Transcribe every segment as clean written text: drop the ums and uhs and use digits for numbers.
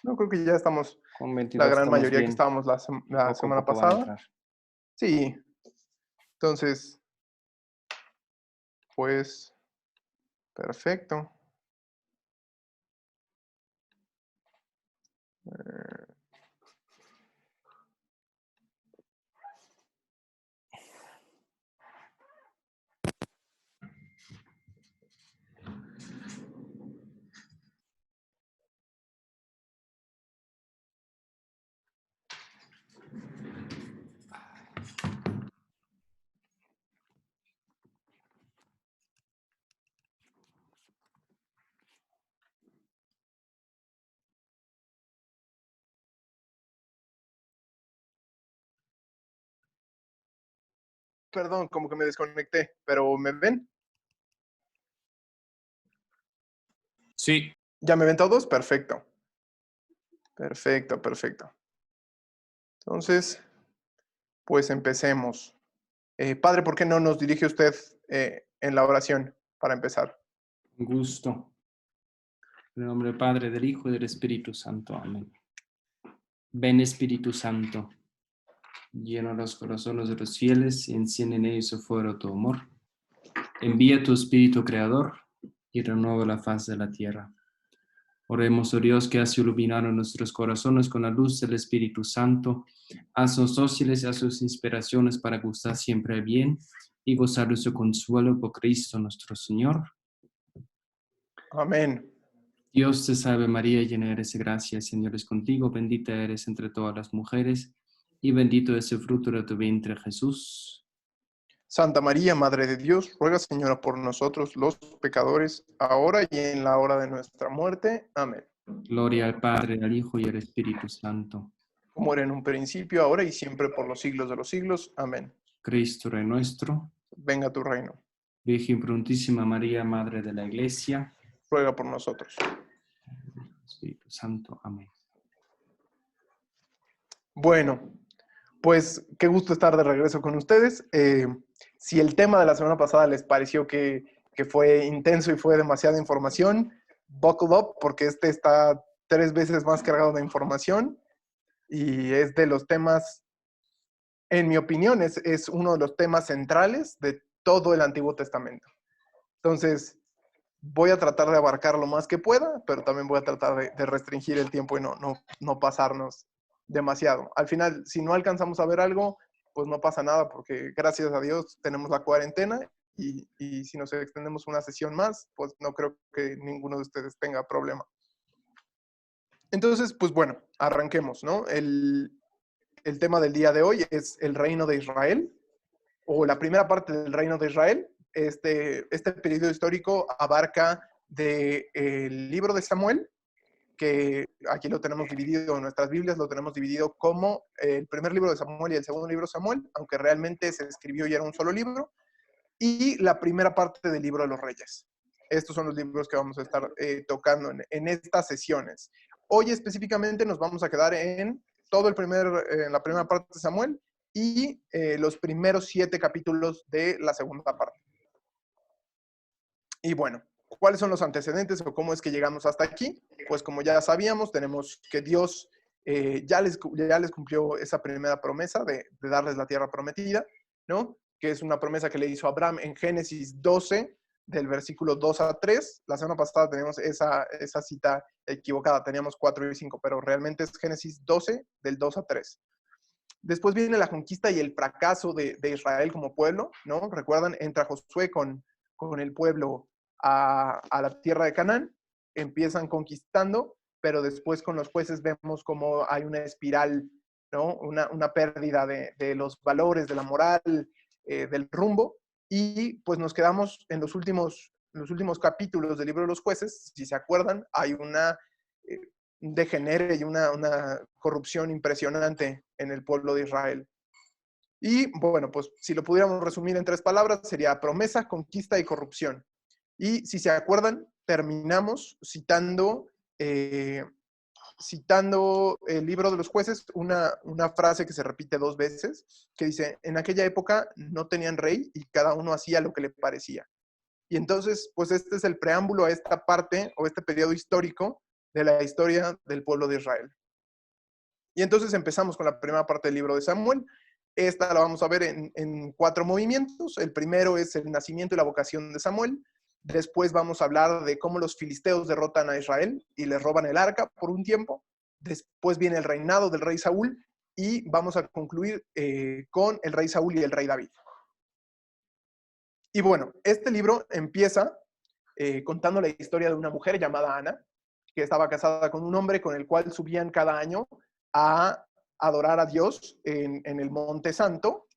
No, creo que ya estamos Con la 22 gran estamos mayoría que bien. estábamos la Poco a semana poco van a pasada. entrar. Sí, entonces, pues, perfecto. Perdón, como que me desconecté, pero ¿me ven? Sí. ¿Ya me ven todos? Perfecto. Perfecto, perfecto. Entonces, pues empecemos. Padre, ¿por qué no nos dirige usted en la oración para empezar? Un gusto. En el nombre del Padre, del Hijo y del Espíritu Santo. Amén. Ven Espíritu Santo, llena los corazones de los fieles y enciende en ellos el fuego de tu amor. Envía tu Espíritu Creador y renueva la faz de la tierra. Oremos, oh Dios, que has iluminado nuestros corazones con la luz del Espíritu Santo. Haznos dóciles a sus inspiraciones para gustar siempre el bien y gozar de su consuelo por Cristo nuestro Señor. Amén. Dios te salve María, llena eres de gracia, el Señor es contigo, bendita eres entre todas las mujeres, y bendito es el fruto de tu vientre, Jesús. Santa María, Madre de Dios, ruega, Señora, por nosotros los pecadores, ahora y en la hora de nuestra muerte. Amén. Gloria al Padre, al Hijo y al Espíritu Santo. Como era en un principio, ahora y siempre por los siglos de los siglos. Amén. Cristo Rey nuestro, Venga tu reino. Virgen prudentísima María, Madre de la Iglesia, Ruega por nosotros. Espíritu Santo. Amén. Bueno, pues qué gusto estar de regreso con ustedes. Si el tema de la semana pasada les pareció que fue intenso y fue demasiada información, buckle up porque este está 3 veces más cargado de información y es de los temas, en mi opinión, es uno de los temas centrales de todo el Antiguo Testamento. Entonces, voy a tratar de abarcar lo más que pueda, pero también voy a tratar de restringir el tiempo y no pasarnos demasiado. Al final, si no alcanzamos a ver algo, pues no pasa nada, porque gracias a Dios tenemos la cuarentena y si nos extendemos una sesión más, pues no creo que ninguno de ustedes tenga problema. Entonces, pues bueno, arranquemos, ¿no? El tema del día de hoy es el reino de Israel, o la primera parte del reino de Israel. Este periodo histórico abarca del libro de Samuel, que aquí lo tenemos dividido en nuestras Biblias, lo tenemos dividido como el primer libro de Samuel y el segundo libro de Samuel, aunque realmente se escribió y era un solo libro, y la primera parte del libro de los Reyes. Estos son los libros que vamos a estar tocando en estas sesiones. Hoy específicamente nos vamos a quedar en la primera parte de Samuel y los primeros 7 capítulos de la segunda parte. Y bueno, ¿cuáles son los antecedentes o cómo es que llegamos hasta aquí? Pues como ya sabíamos, tenemos que Dios ya les cumplió esa primera promesa de darles la tierra prometida, ¿no? Que es una promesa que le hizo a Abraham en Génesis 12, del versículo 2 a 3. La semana pasada teníamos esa cita equivocada, teníamos 4 y 5, pero realmente es Génesis 12, del 2 a 3. Después viene la conquista y el fracaso de Israel como pueblo, ¿no? Recuerdan, entra Josué con el pueblo a la tierra de Canaán, empiezan conquistando, pero después con los jueces vemos como hay una espiral, ¿no? Una pérdida de los valores, de la moral, del rumbo, y pues nos quedamos en los últimos capítulos del libro de los jueces. Si se acuerdan, hay eh, un degenere y una corrupción impresionante en el pueblo de Israel. Y bueno, pues si lo pudiéramos resumir en 3 palabras, sería promesa, conquista y corrupción. Y si se acuerdan, terminamos citando el libro de los jueces, una frase que se repite 2 veces, que dice, en aquella época no tenían rey y cada uno hacía lo que le parecía. Y entonces, pues este es el preámbulo a esta parte o este periodo histórico de la historia del pueblo de Israel. Y entonces empezamos con la primera parte del libro de Samuel. Esta la vamos a ver en 4 movimientos. El primero es el nacimiento y la vocación de Samuel. Después vamos a hablar de cómo los filisteos derrotan a Israel y les roban el arca por un tiempo. Después viene el reinado del rey Saúl y vamos a concluir con el rey Saúl y el rey David. Y bueno, este libro empieza contando la historia de una mujer llamada Ana, que estaba casada con un hombre con el cual subían cada año a adorar a Dios en el Monte Santo.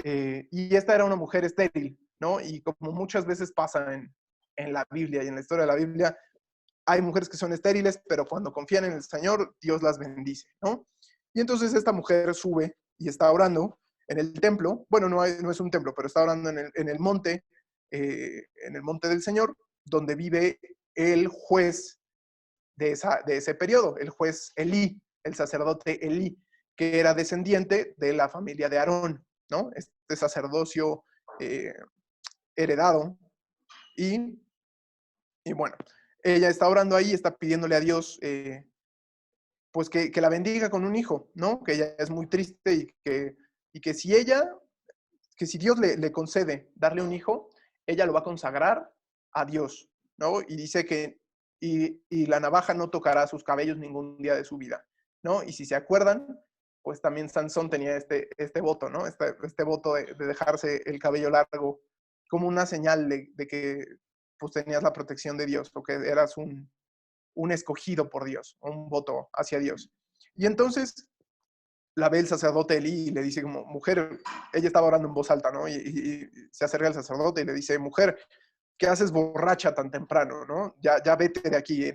Y esta era una mujer estéril, ¿no? Y como muchas veces pasa en la Biblia y en la historia de la Biblia, hay mujeres que son estériles, pero cuando confían en el Señor, Dios las bendice, ¿no? Y entonces esta mujer sube y está orando en el templo. Bueno, no es un templo, pero está orando en el monte del Señor, donde vive el juez de ese periodo, el juez Elí, el sacerdote Elí, que era descendiente de la familia de Aarón, ¿no? Este sacerdocio heredado. Y bueno, ella está orando ahí, está pidiéndole a Dios pues que la bendiga con un hijo, ¿no? Que ella es muy triste y que si Dios le concede darle un hijo, ella lo va a consagrar a Dios, ¿no? Y dice que y la navaja no tocará sus cabellos ningún día de su vida, ¿no? Y si se acuerdan, pues también Sansón tenía este voto, ¿no? Este voto de dejarse el cabello largo como una señal de que pues tenías la protección de Dios o que eras un escogido por Dios, un voto hacia Dios. Y entonces la ve el sacerdote Elí y le dice como, mujer, ella estaba orando en voz alta, ¿no? Y se acerca al sacerdote y le dice, mujer, ¿qué haces borracha tan temprano, no? Ya vete de aquí,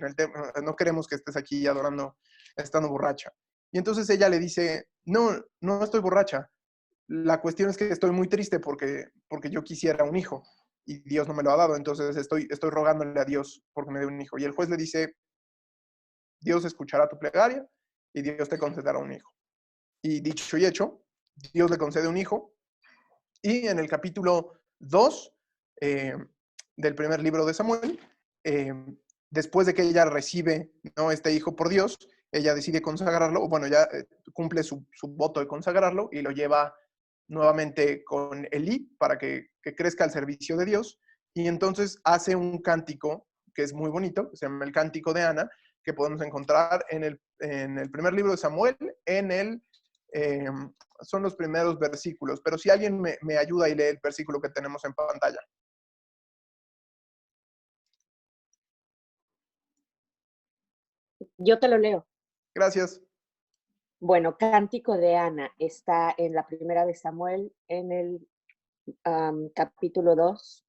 no queremos que estés aquí adorando, estando borracha. Y entonces ella le dice, no estoy borracha. La cuestión es que estoy muy triste porque yo quisiera un hijo y Dios no me lo ha dado, entonces estoy rogándole a Dios porque me dé un hijo. Y el juez le dice, Dios escuchará tu plegaria y Dios te concederá un hijo. Y dicho y hecho, Dios le concede un hijo. Y en el capítulo 2 del primer libro de Samuel, eh, después de que ella recibe, ¿no?, este hijo por Dios, ella decide consagrarlo, bueno, ya cumple su voto de consagrarlo y lo lleva nuevamente con Elí para que crezca al servicio de Dios. Y entonces hace un cántico que es muy bonito, que se llama el Cántico de Ana, que podemos encontrar en el primer libro de Samuel, son los primeros versículos, pero si alguien me ayuda y lee el versículo que tenemos en pantalla. Yo te lo leo. Gracias. Bueno, Cántico de Ana está en la primera de Samuel, en el capítulo 2,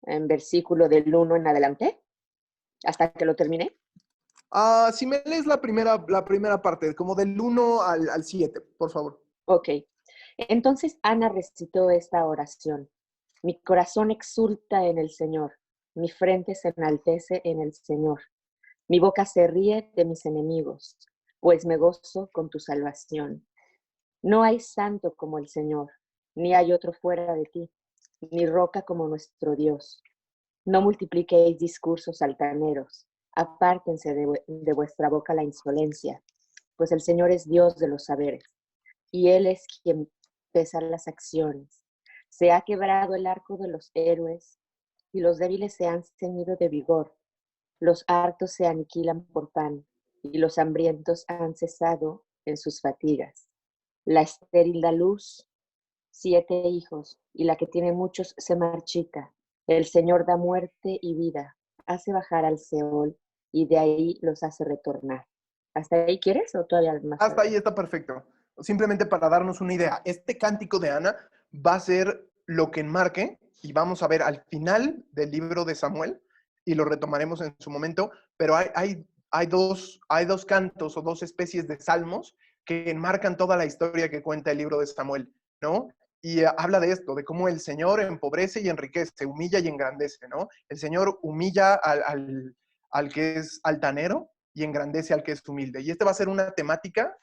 en versículo del 1 en adelante, hasta que lo termine. Si me lees la primera parte, como del 1 al 7, por favor. Ok. Entonces Ana recitó esta oración. Mi corazón exulta en el Señor, mi frente se enaltece en el Señor. Mi boca se ríe de mis enemigos, pues me gozo con tu salvación. No hay santo como el Señor, ni hay otro fuera de ti, ni roca como nuestro Dios. No multipliquéis discursos altaneros, apártense de vuestra boca la insolencia, pues el Señor es Dios de los saberes, y Él es quien pesa las acciones. Se ha quebrado el arco de los héroes, y los débiles se han ceñido de vigor. Los hartos se aniquilan por pan, y los hambrientos han cesado en sus fatigas. La estéril da luz 7 hijos, y la que tiene muchos se marchita. El Señor da muerte y vida, hace bajar al Seol, y de ahí los hace retornar. ¿Hasta ahí quieres o todavía más? Hasta ahí está perfecto. Simplemente para darnos una idea, este cántico de Ana va a ser lo que enmarque, y vamos a ver al final del libro de Samuel, y lo retomaremos en su momento, pero hay dos cantos o dos especies de salmos que enmarcan toda la historia que cuenta el libro de Samuel, ¿no? Y habla de esto, de cómo el Señor empobrece y enriquece, humilla y engrandece, ¿no? El Señor humilla al que es altanero y engrandece al que es humilde. Y esta va a ser una temática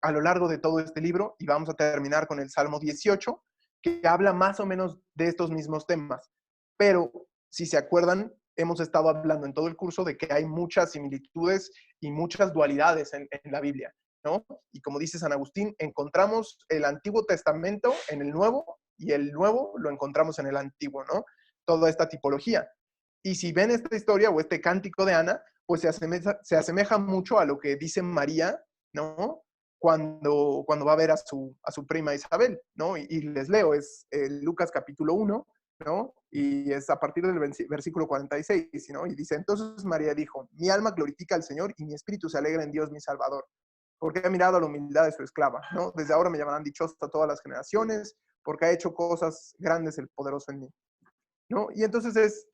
a lo largo de todo este libro, y vamos a terminar con el Salmo 18, que habla más o menos de estos mismos temas. Pero, si se acuerdan, hemos estado hablando en todo el curso de que hay muchas similitudes y muchas dualidades en la Biblia, ¿no? Y como dice San Agustín, encontramos el Antiguo Testamento en el Nuevo y el Nuevo lo encontramos en el Antiguo, ¿no? Toda esta tipología. Y si ven esta historia o este cántico de Ana, pues se asemeja mucho a lo que dice María, ¿no? Cuando va a ver a su prima Isabel, ¿no? Y les leo, es Lucas capítulo 1, ¿no? Y es a partir del versículo 46, ¿no? Y dice, entonces María dijo, mi alma glorifica al Señor y mi espíritu se alegra en Dios mi Salvador, porque ha mirado a la humildad de su esclava, ¿no? Desde ahora me llamarán dichosa todas las generaciones, porque ha hecho cosas grandes el poderoso en mí, ¿no? Y entonces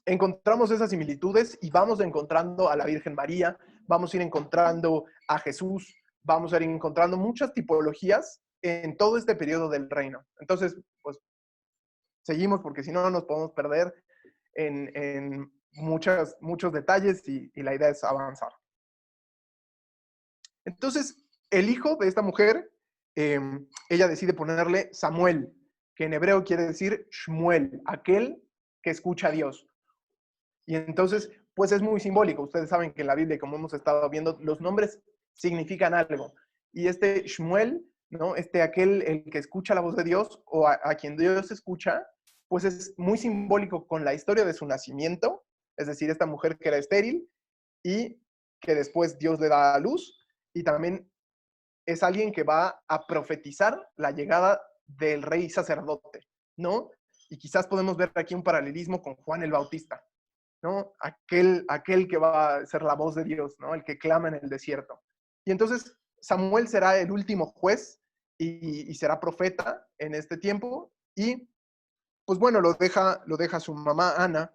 encontramos esas similitudes y vamos encontrando a la Virgen María, vamos a ir encontrando a Jesús, vamos a ir encontrando muchas tipologías en todo este periodo del reino. Entonces, pues, seguimos porque si no nos podemos perder en muchos detalles y la idea es avanzar. Entonces, el hijo de esta mujer, ella decide ponerle Samuel, que en hebreo quiere decir Shmuel, aquel que escucha a Dios. Y entonces, pues es muy simbólico. Ustedes saben que en la Biblia, como hemos estado viendo, los nombres significan algo. Y este Shmuel, ¿no? Aquel, el que escucha la voz de Dios o a quien Dios escucha, pues es muy simbólico con la historia de su nacimiento, es decir, esta mujer que era estéril y que después Dios le da a luz, y también es alguien que va a profetizar la llegada del rey sacerdote, ¿no? Y quizás podemos ver aquí un paralelismo con Juan el Bautista, ¿no? Aquel que va a ser la voz de Dios, ¿no? El que clama en el desierto. Y entonces Samuel será el último juez y será profeta en este tiempo y pues bueno, lo deja su mamá Ana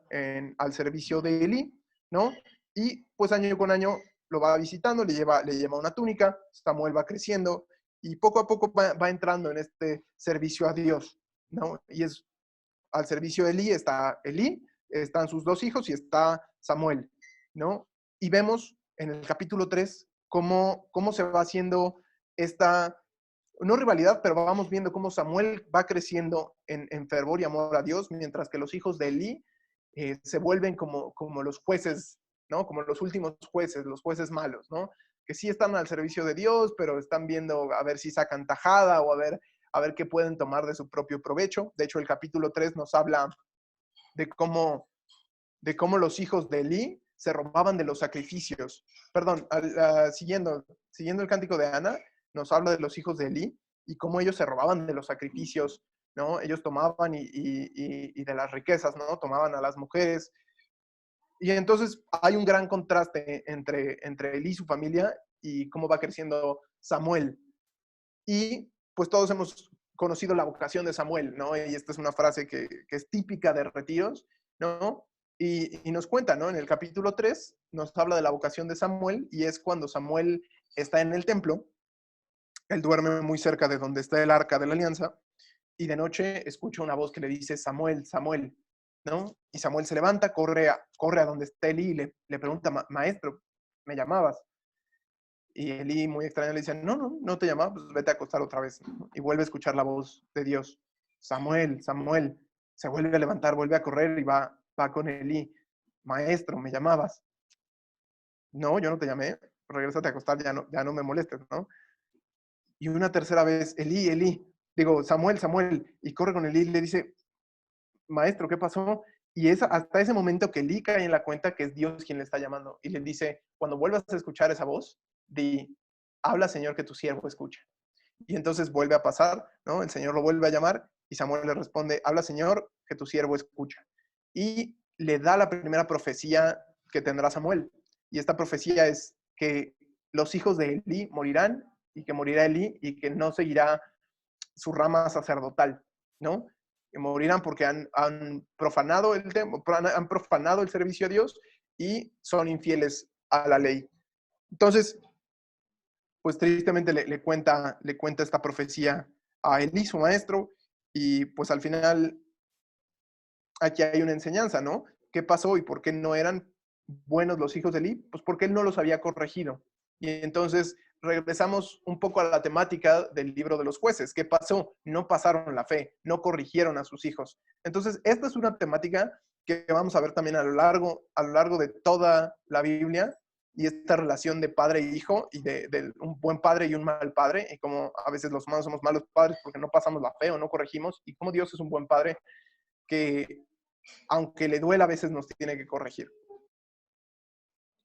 al servicio de Elí, ¿no? Y pues año con año lo va visitando, le lleva una túnica, Samuel va creciendo y poco a poco va entrando en este servicio a Dios, ¿no? Y es al servicio de Elí, están sus dos hijos y está Samuel, ¿no? Y vemos en el capítulo 3 cómo se va haciendo esta, no rivalidad, pero vamos viendo cómo Samuel va creciendo en fervor y amor a Dios, mientras que los hijos de Elí se vuelven como los jueces, ¿no? Como los últimos jueces, los jueces malos, ¿no? Que sí están al servicio de Dios, pero están viendo a ver si sacan tajada o a ver qué pueden tomar de su propio provecho. De hecho, el capítulo 3 nos habla de cómo los hijos de Elí se robaban de los sacrificios. Perdón, siguiendo el cántico de Ana, nos habla de los hijos de Elí y cómo ellos se robaban de los sacrificios, ¿no? Ellos tomaban y de las riquezas, ¿no? Tomaban a las mujeres. Y entonces hay un gran contraste entre Elí y su familia y cómo va creciendo Samuel. Y pues todos hemos conocido la vocación de Samuel, ¿no? Y esta es una frase que es típica de retiros, ¿no? Y nos cuenta, ¿no? En el capítulo 3 nos habla de la vocación de Samuel y es cuando Samuel está en el templo, él duerme muy cerca de donde está el arca de la alianza y de noche escucha una voz que le dice, Samuel, Samuel, ¿no? Y Samuel se levanta, corre a donde está Elí y le pregunta, maestro, ¿me llamabas? Y Elí, muy extraño, le dice, no te llamaba, pues vete a acostar otra vez. Y vuelve a escuchar la voz de Dios. Samuel, Samuel, se vuelve a levantar, vuelve a correr y va con Elí. Maestro, ¿me llamabas? No, yo no te llamé, regrésate a acostar, ya no me molestes, ¿no? Y una tercera vez, Samuel, Samuel, y corre con Elí y le dice, maestro, ¿qué pasó? Y es hasta ese momento que Elí cae en la cuenta que es Dios quien le está llamando. Y le dice, cuando vuelvas a escuchar esa voz, di, habla Señor que tu siervo escucha. Y entonces vuelve a pasar, ¿no? El Señor lo vuelve a llamar y Samuel le responde, habla Señor que tu siervo escucha. Y le da la primera profecía que tendrá Samuel. Y esta profecía es que los hijos de Elí morirán y que morirá Elí y que no seguirá su rama sacerdotal, ¿no? Que morirán porque han profanado el templo, han profanado el servicio a Dios y son infieles a la ley. Entonces, pues tristemente le cuenta esta profecía a Elí, su maestro, y pues al final aquí hay una enseñanza, ¿no? ¿Qué pasó y por qué no eran buenos los hijos de Elí? Pues porque él no los había corregido. Y entonces regresamos un poco a la temática del libro de los jueces. ¿Qué pasó? No pasaron la fe, no corrigieron a sus hijos. Entonces, esta es una temática que vamos a ver también a lo largo de toda la Biblia, y esta relación de padre e hijo, y de un buen padre y un mal padre, y como a veces los humanos somos malos padres porque no pasamos la fe o no corregimos, y como Dios es un buen padre que, aunque le duela, a veces nos tiene que corregir.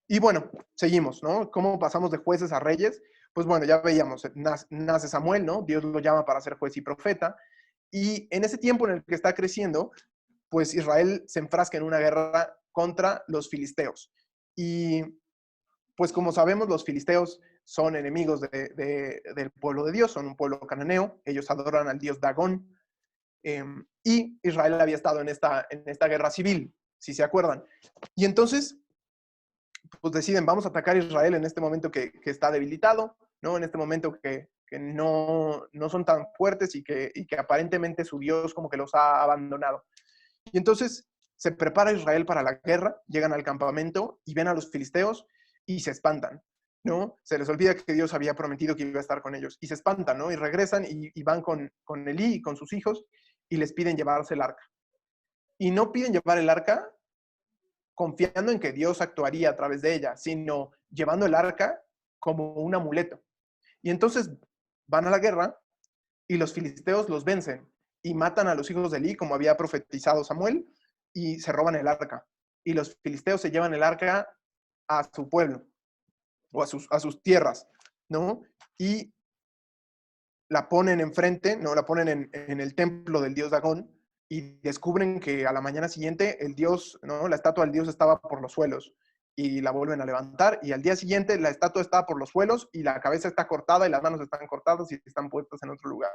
Y bueno, seguimos, ¿no? ¿Cómo pasamos de jueces a reyes? Pues bueno, ya veíamos, nace Samuel, ¿no? Dios lo llama para ser juez y profeta, y en ese tiempo en el que está creciendo, pues Israel se enfrasca en una guerra contra los filisteos. Y pues como sabemos, los filisteos son enemigos del pueblo de Dios, son un pueblo cananeo, ellos adoran al dios Dagón, y Israel había estado en esta guerra civil, si se acuerdan. Y entonces, pues deciden, vamos a atacar a Israel en este momento que está debilitado, ¿no? En este momento que no son tan fuertes y que aparentemente su Dios como que los ha abandonado. Y entonces se prepara Israel para la guerra, llegan al campamento y ven a los filisteos y se espantan, ¿no? Se les olvida que Dios había prometido que iba a estar con ellos y se espantan, ¿no? Y regresan y van con Elí y con sus hijos y les piden llevarse el arca. Y no piden llevar el arca confiando en que Dios actuaría a través de ella, sino llevando el arca como un amuleto. Y entonces van a la guerra y los filisteos los vencen y matan a los hijos de Elí, como había profetizado Samuel, y se roban el arca. Y los filisteos se llevan el arca a su pueblo o a sus tierras, ¿no? Y la ponen enfrente, ¿no? La ponen en el templo del dios Dagón y descubren que a la mañana siguiente el dios, ¿no? La estatua del dios estaba por los suelos y la vuelven a levantar y al día siguiente la estatua está por los suelos y la cabeza está cortada y las manos están cortadas y están puestas en otro lugar.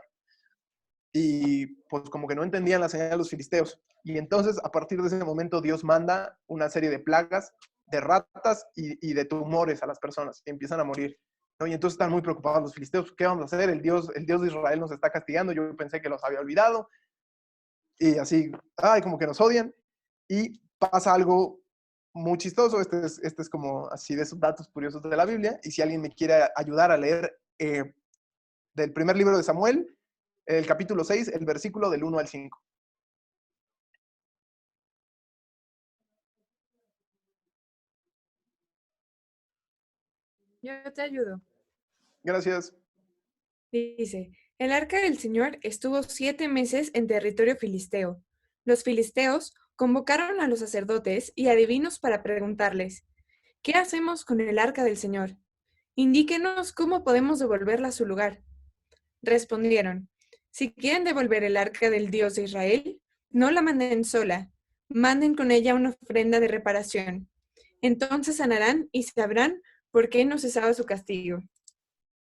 Y pues como que no entendían la señal de los filisteos. Y entonces a partir de ese momento Dios manda una serie de plagas, de ratas y de tumores a las personas que empiezan a morir, ¿no? Y entonces están muy preocupados los filisteos. ¿Qué vamos a hacer? El Dios de Israel nos está castigando. Yo pensé que los había olvidado. Y así, como que nos odian. Y pasa algo muy chistoso. Este es como así de esos datos curiosos de la Biblia. Y si alguien me quiere ayudar a leer del primer libro de Samuel, el capítulo 6, el versículo del 1 al 5. Yo te ayudo. Gracias. Dice, el arca del Señor estuvo 7 meses en territorio filisteo. Los filisteos convocaron a los sacerdotes y adivinos para preguntarles, ¿qué hacemos con el arca del Señor? Indíquenos cómo podemos devolverla a su lugar. Respondieron, si quieren devolver el arca del Dios de Israel, no la manden sola, manden con ella una ofrenda de reparación. Entonces sanarán y sabrán por qué no cesaba su castigo.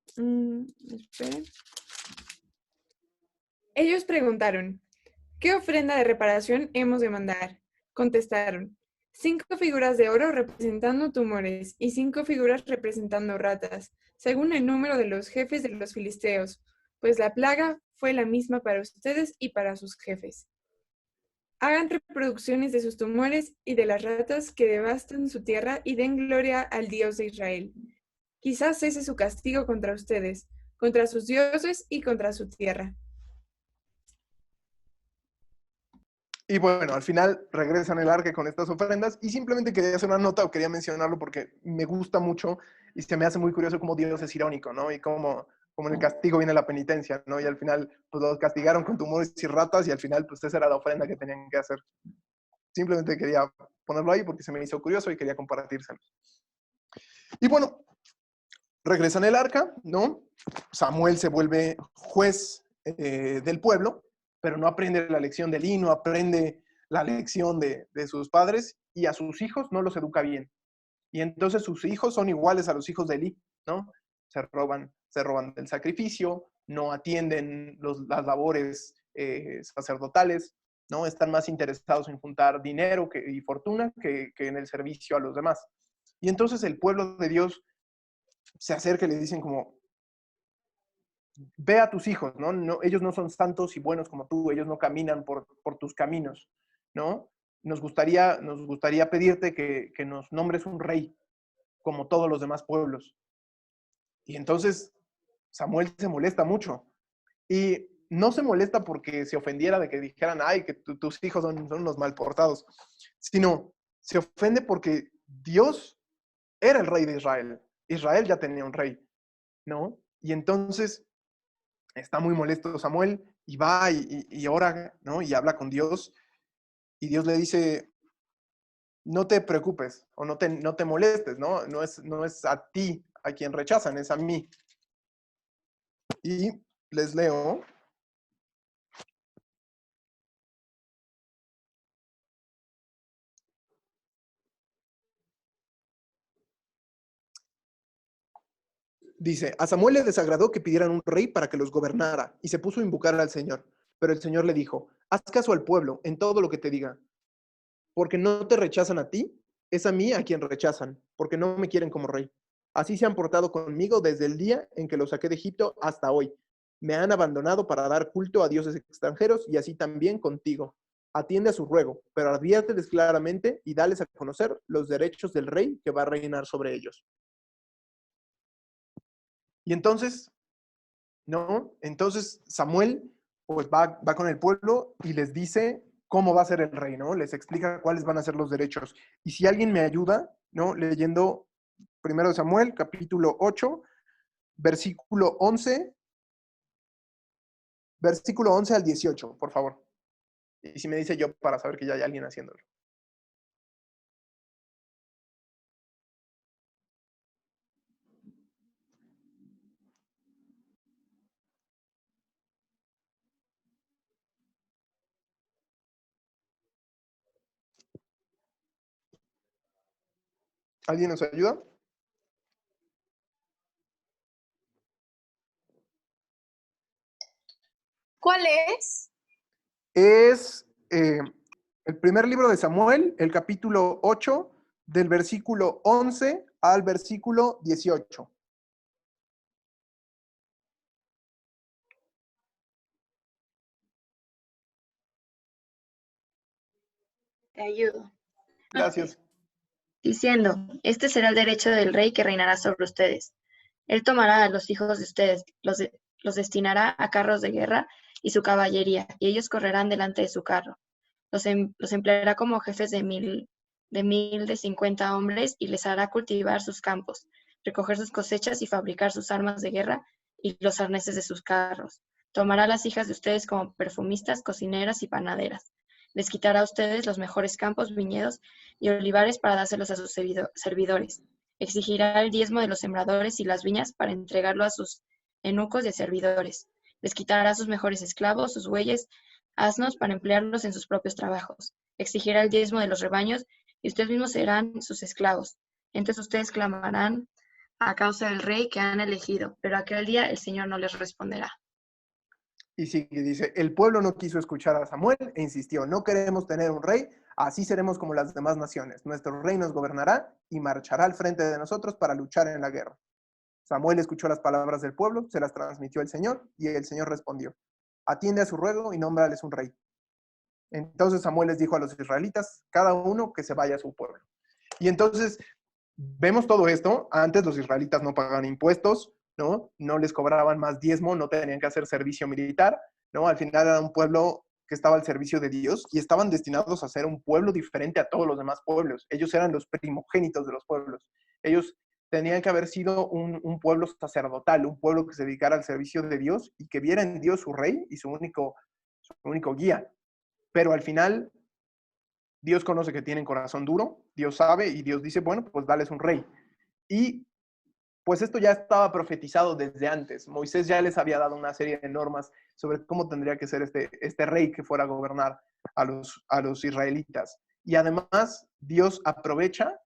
Esperen. Ellos preguntaron, ¿qué ofrenda de reparación hemos de mandar? Contestaron, 5 figuras de oro representando tumores y 5 figuras representando ratas, según el número de los jefes de los filisteos, pues la plaga fue la misma para ustedes y para sus jefes. Hagan reproducciones de sus tumores y de las ratas que devastan su tierra y den gloria al Dios de Israel. Quizás cese su castigo contra ustedes, contra sus dioses y contra su tierra. Y bueno, al final regresan el arca con estas ofrendas y simplemente quería hacer una nota o quería mencionarlo porque me gusta mucho y se me hace muy curioso cómo Dios es irónico, ¿no? Y cómo en el castigo viene la penitencia, ¿no? Y al final, pues los castigaron con tumores y ratas y al final, pues esa era la ofrenda que tenían que hacer. Simplemente quería ponerlo ahí porque se me hizo curioso y quería compartírselo. Y bueno, regresan el arca, ¿no? Samuel se vuelve juez del pueblo, pero no aprende la lección de Elí, no aprende la lección de sus padres y a sus hijos no los educa bien. Y entonces sus hijos son iguales a los hijos de Elí, ¿no? Se roban del sacrificio, no atienden las labores sacerdotales, ¿no? Están más interesados en juntar dinero y fortuna que en el servicio a los demás. Y entonces el pueblo de Dios se acerca y le dicen como, ve a tus hijos, ¿no? Ellos no son santos y buenos como tú, ellos no caminan por tus caminos, ¿no? Nos gustaría pedirte que nos nombres un rey, como todos los demás pueblos. Y entonces Samuel se molesta mucho. Y no se molesta porque se ofendiera de que dijeran, ay, que tus hijos son unos mal portados, sino se ofende porque Dios era el rey de Israel. Israel ya tenía un rey, ¿no? Y entonces está muy molesto Samuel y va y ora, ¿no? Y habla con Dios y Dios le dice, no te preocupes o no te molestes, ¿no? No es a ti a quien rechazan, es a mí. Y les leo. Dice, a Samuel le desagradó que pidieran un rey para que los gobernara y se puso a invocar al Señor. Pero el Señor le dijo, haz caso al pueblo en todo lo que te diga, porque no te rechazan a ti, es a mí a quien rechazan, porque no me quieren como rey. Así se han portado conmigo desde el día en que los saqué de Egipto hasta hoy. Me han abandonado para dar culto a dioses extranjeros y así también contigo. Atiende a su ruego, pero adviérteles claramente y dales a conocer los derechos del rey que va a reinar sobre ellos. Y entonces, ¿no? Entonces Samuel pues va con el pueblo y les dice cómo va a ser el rey, ¿no? Les explica cuáles van a ser los derechos. Y si alguien me ayuda, ¿no? Leyendo primero Samuel, capítulo 8, versículo 11, versículo 11 al 18, por favor. Y si me dice yo para saber que ya hay alguien haciéndolo. ¿Alguien nos ayuda? ¿Cuál es? Es el primer libro de Samuel, el capítulo 8, del versículo 11 al versículo 18. Te ayudo. Gracias. Diciendo, este será el derecho del rey que reinará sobre ustedes. Él tomará a los hijos de ustedes, los destinará a carros de guerra y su caballería, y ellos correrán delante de su carro. Los empleará como jefes de mil, de 50 hombres, y les hará cultivar sus campos, recoger sus cosechas y fabricar sus armas de guerra y los arneses de sus carros. Tomará a las hijas de ustedes como perfumistas, cocineras y panaderas. Les quitará a ustedes los mejores campos, viñedos y olivares para dárselos a sus servidores. Exigirá el diezmo de los sembradores y las viñas para entregarlo a sus eunucos y servidores. Les quitará sus mejores esclavos, sus bueyes, asnos para emplearlos en sus propios trabajos. Exigirá el diezmo de los rebaños y ustedes mismos serán sus esclavos. Entonces ustedes clamarán a causa del rey que han elegido, pero aquel día el Señor no les responderá. Y sigue, dice, el pueblo no quiso escuchar a Samuel e insistió, no queremos tener un rey, así seremos como las demás naciones. Nuestro rey nos gobernará y marchará al frente de nosotros para luchar en la guerra. Samuel escuchó las palabras del pueblo, se las transmitió el Señor y el Señor respondió, atiende a su ruego y nómbrales un rey. Entonces Samuel les dijo a los israelitas, cada uno que se vaya a su pueblo. Y entonces vemos todo esto. Antes los israelitas no pagaban impuestos, ¿no? No les cobraban más diezmo, no tenían que hacer servicio militar, ¿no? Al final era un pueblo que estaba al servicio de Dios y estaban destinados a ser un pueblo diferente a todos los demás pueblos. Ellos eran los primogénitos de los pueblos. Ellos tenían que haber sido un pueblo sacerdotal, un pueblo que se dedicara al servicio de Dios y que viera en Dios su rey y su único guía. Pero al final Dios conoce que tienen corazón duro, Dios sabe y Dios dice, bueno, pues dales un rey. Y pues esto ya estaba profetizado desde antes. Moisés ya les había dado una serie de normas sobre cómo tendría que ser este rey que fuera a gobernar a los israelitas. Y además, Dios aprovecha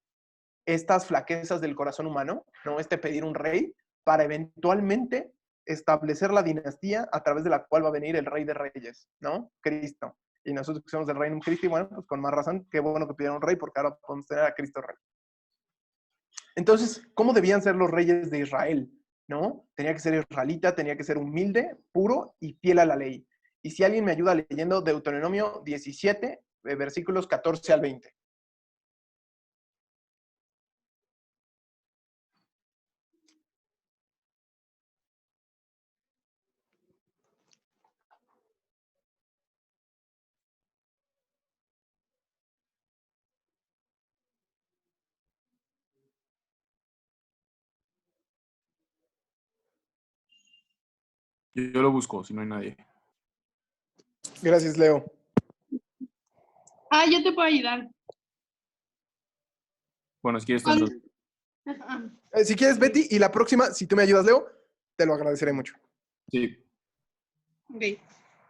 estas flaquezas del corazón humano, ¿no? Este pedir un rey, para eventualmente establecer la dinastía a través de la cual va a venir el rey de reyes, ¿no? Cristo. Y nosotros que somos del reino de Cristo, y bueno, pues con más razón, qué bueno que pidieron un rey, porque ahora podemos tener a Cristo rey. Entonces, ¿cómo debían ser los reyes de Israel? ¿No? Tenía que ser israelita, tenía que ser humilde, puro y fiel a la ley. Y si alguien me ayuda leyendo Deuteronomio 17, versículos 14 al 20. Yo lo busco, si no hay nadie. Gracias, Leo. Yo te puedo ayudar. Bueno, si quieres, Cuando- Si quieres, Betty, y la próxima, si tú me ayudas, Leo, te lo agradeceré mucho. sí. Ok.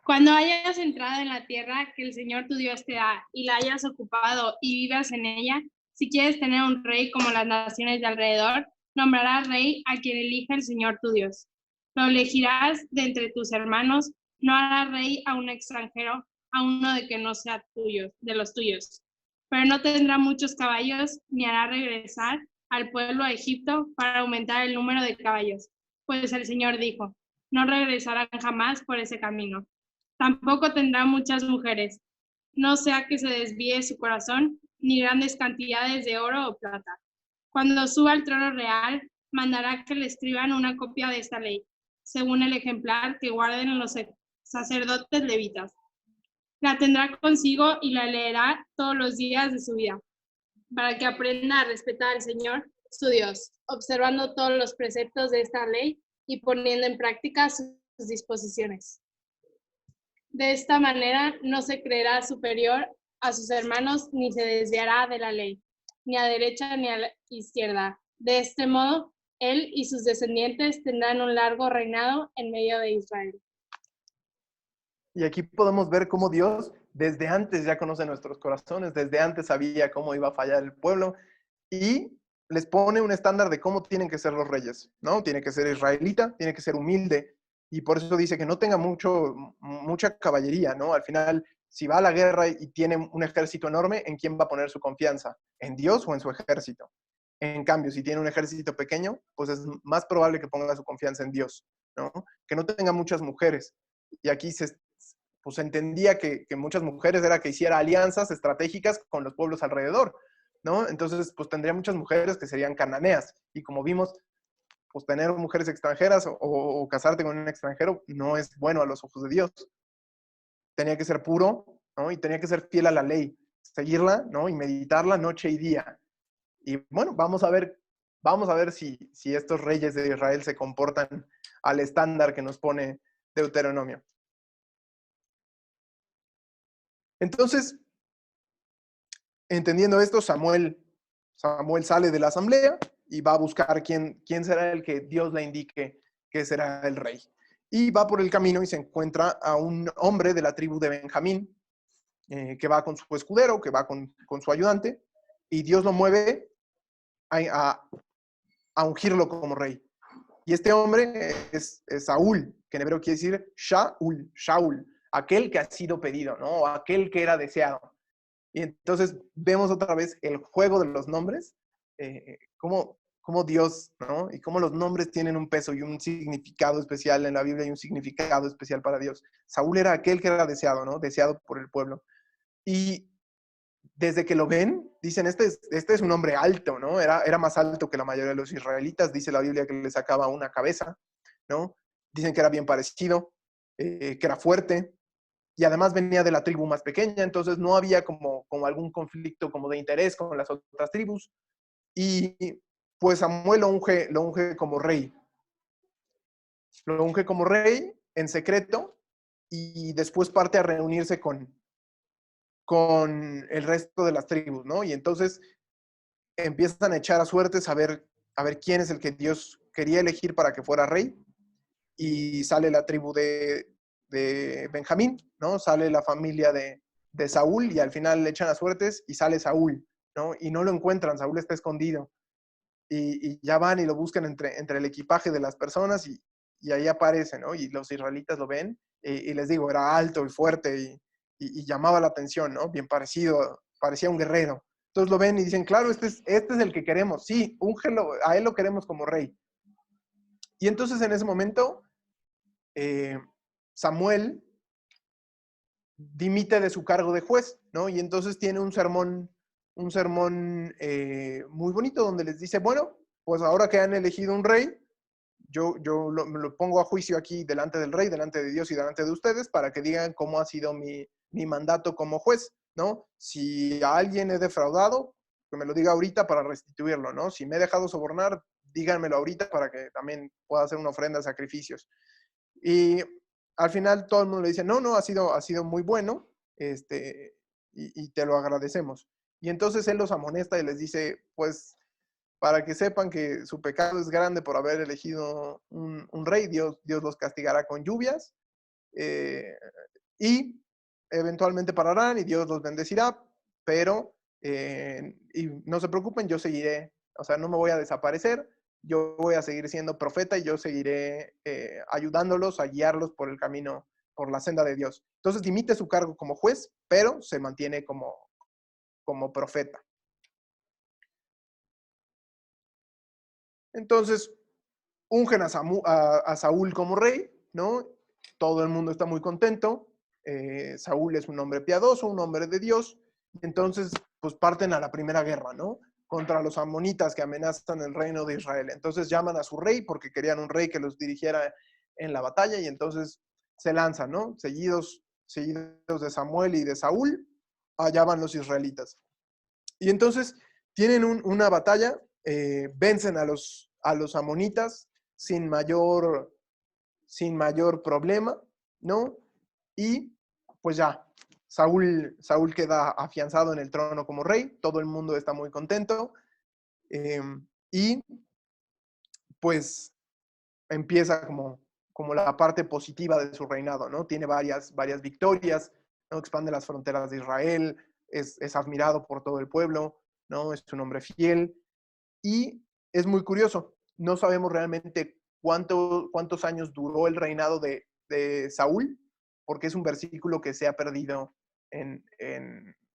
Cuando hayas entrado en la tierra que el Señor tu Dios te da y la hayas ocupado y vivas en ella, si quieres tener un rey como las naciones de alrededor, nombrarás rey a quien elija el Señor tu Dios. Lo elegirás de entre tus hermanos, no harás rey a un extranjero, a uno de que no sea tuyo, de los tuyos. Pero no tendrá muchos caballos, ni hará regresar al pueblo a Egipto para aumentar el número de caballos, pues el Señor dijo, no regresarán jamás por ese camino. Tampoco tendrá muchas mujeres, no sea que se desvíe su corazón, ni grandes cantidades de oro o plata. Cuando suba al trono real, mandará que le escriban una copia de esta ley, según el ejemplar que guarden los sacerdotes levitas. La tendrá consigo y la leerá todos los días de su vida, para que aprenda a respetar al Señor, su Dios, observando todos los preceptos de esta ley y poniendo en práctica sus disposiciones. De esta manera no se creerá superior a sus hermanos ni se desviará de la ley, ni a derecha ni a la izquierda. De este modo, él y sus descendientes tendrán un largo reinado en medio de Israel. Y aquí podemos ver cómo Dios desde antes ya conoce nuestros corazones, desde antes sabía cómo iba a fallar el pueblo y les pone un estándar de cómo tienen que ser los reyes, ¿no? Tiene que ser israelita, tiene que ser humilde y por eso dice que no tenga mucha caballería, ¿no? Al final, si va a la guerra y tiene un ejército enorme, ¿en quién va a poner su confianza? ¿En Dios o en su ejército? En cambio, si tiene un ejército pequeño, pues es más probable que ponga su confianza en Dios, ¿no? Que no tenga muchas mujeres. Y aquí pues entendía que muchas mujeres era que hiciera alianzas estratégicas con los pueblos alrededor, ¿no? Entonces, pues tendría muchas mujeres que serían cananeas. Y como vimos, pues tener mujeres extranjeras o casarte con un extranjero no es bueno a los ojos de Dios. Tenía que ser puro, ¿no? Y tenía que ser fiel a la ley, seguirla, ¿no? Y meditarla noche y día. Y bueno, vamos a ver si estos reyes de Israel se comportan al estándar que nos pone Deuteronomio. Entonces, entendiendo esto, Samuel sale de la asamblea y va a buscar quién será el que Dios le indique que será el rey. Y va por el camino y se encuentra a un hombre de la tribu de Benjamín, que va con su escudero, que va con su ayudante, y Dios lo mueve a ungirlo como rey. Y este hombre es Saúl, que en hebreo quiere decir Shaul, aquel que ha sido pedido, ¿no? Aquel que era deseado. Y entonces vemos otra vez el juego de los nombres, cómo Dios, ¿no? Y cómo los nombres tienen un peso y un significado especial en la Biblia y un significado especial para Dios. Saúl era aquel que era deseado, ¿no? Deseado por el pueblo. Y desde que lo ven, dicen, este es un hombre alto, ¿no? Era más alto que la mayoría de los israelitas, dice la Biblia que le sacaba una cabeza, ¿no? Dicen que era bien parecido, que era fuerte, y además venía de la tribu más pequeña, entonces no había como algún conflicto como de interés con las otras tribus, y pues Samuel lo unge como rey. Lo unge como rey en secreto, y después parte a reunirse con el resto de las tribus, ¿no? Y entonces empiezan a echar a suertes a ver quién es el que Dios quería elegir para que fuera rey, y sale la tribu de Benjamín, ¿no? Sale la familia de Saúl y al final le echan a suertes y sale Saúl, ¿no? Y no lo encuentran, Saúl está escondido. Y ya van y lo buscan entre el equipaje de las personas y ahí aparece, ¿no? Y los israelitas lo ven y les digo, era alto y fuerte y llamaba la atención, ¿no? Bien parecido, parecía un guerrero. Entonces lo ven y dicen, claro, este es el que queremos, sí, úngelo, a él lo queremos como rey. Y entonces en ese momento Samuel dimite de su cargo de juez, ¿no? Y entonces tiene un sermón muy bonito donde les dice, bueno, pues ahora que han elegido un rey, yo lo pongo a juicio aquí delante del rey, delante de Dios y delante de ustedes para que digan cómo ha sido mi mandato como juez, ¿no? Si a alguien he defraudado, que me lo diga ahorita para restituirlo, ¿no? Si me he dejado sobornar, díganmelo ahorita para que también pueda hacer una ofrenda de sacrificios. Y al final todo el mundo le dice, no, ha sido muy bueno, y te lo agradecemos. Y entonces él los amonesta y les dice, pues, para que sepan que su pecado es grande por haber elegido un rey, Dios los castigará con lluvias, y eventualmente pararán y Dios los bendecirá, pero y no se preocupen, yo seguiré, o sea, no me voy a desaparecer, yo voy a seguir siendo profeta y yo seguiré ayudándolos a guiarlos por el camino, por la senda de Dios. Entonces dimite su cargo como juez, pero se mantiene como profeta. Entonces, ungen a Saúl como rey, ¿no? Todo el mundo está muy contento. Saúl es un hombre piadoso, un hombre de Dios. Entonces, pues parten a la primera guerra, ¿no? Contra los amonitas que amenazan el reino de Israel. Entonces llaman a su rey porque querían un rey que los dirigiera en la batalla y entonces se lanzan, ¿no? Seguidos de Samuel y de Saúl, allá van los israelitas. Y entonces tienen una batalla, vencen a los amonitas sin mayor problema, ¿no? Y pues ya, Saúl queda afianzado en el trono como rey, todo el mundo está muy contento, y pues empieza como la parte positiva de su reinado, ¿no? Tiene varias victorias, ¿no? Expande las fronteras de Israel, es admirado por todo el pueblo, ¿no? Es un hombre fiel, y es muy curioso, no sabemos realmente cuántos años duró el reinado de Saúl, porque es un versículo que se ha perdido en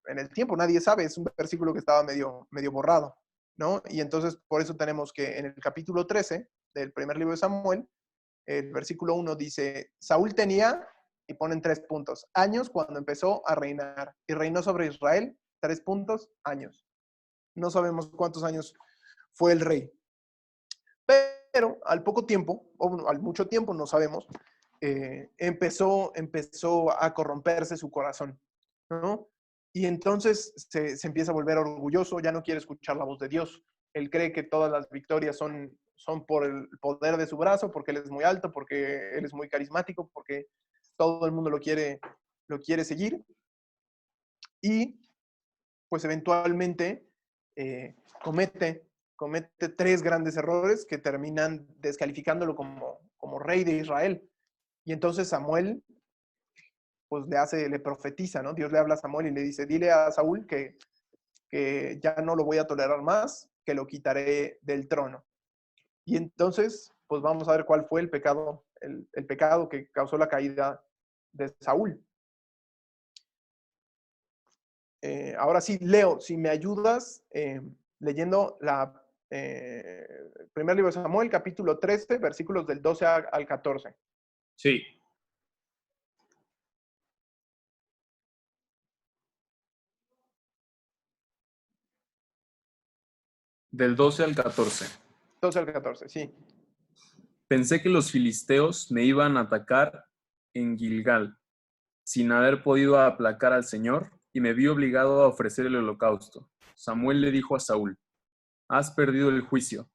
el tiempo, nadie sabe, es un versículo que estaba medio borrado, ¿no? Y entonces por eso tenemos que en el capítulo 13 del primer libro de Samuel, el versículo 1 dice, Saúl tenía, y ponen 3 puntos, años cuando empezó a reinar, y reinó sobre Israel 3 puntos, años. No sabemos cuántos años fue el rey. Pero al poco tiempo, o al mucho tiempo, no sabemos, empezó a corromperse su corazón, ¿no? Y entonces se empieza a volver orgulloso, ya no quiere escuchar la voz de Dios. Él cree que todas las victorias son por el poder de su brazo, porque él es muy alto, porque él es muy carismático, porque todo el mundo lo quiere seguir. Y pues eventualmente comete 3 grandes errores que terminan descalificándolo como rey de Israel. Y entonces Samuel pues le profetiza, ¿no? Dios le habla a Samuel y le dice, dile a Saúl que ya no lo voy a tolerar más, que lo quitaré del trono. Y entonces, pues vamos a ver cuál fue el pecado que causó la caída de Saúl. Ahora sí, Leo, si me ayudas leyendo primer libro de Samuel, capítulo 13, versículos del 12 al 14. Sí. Del 12 al 14. 12 al 14, sí. Pensé que los filisteos me iban a atacar en Gilgal, sin haber podido aplacar al Señor, y me vi obligado a ofrecer el holocausto. Samuel le dijo a Saúl, has perdido el juicio.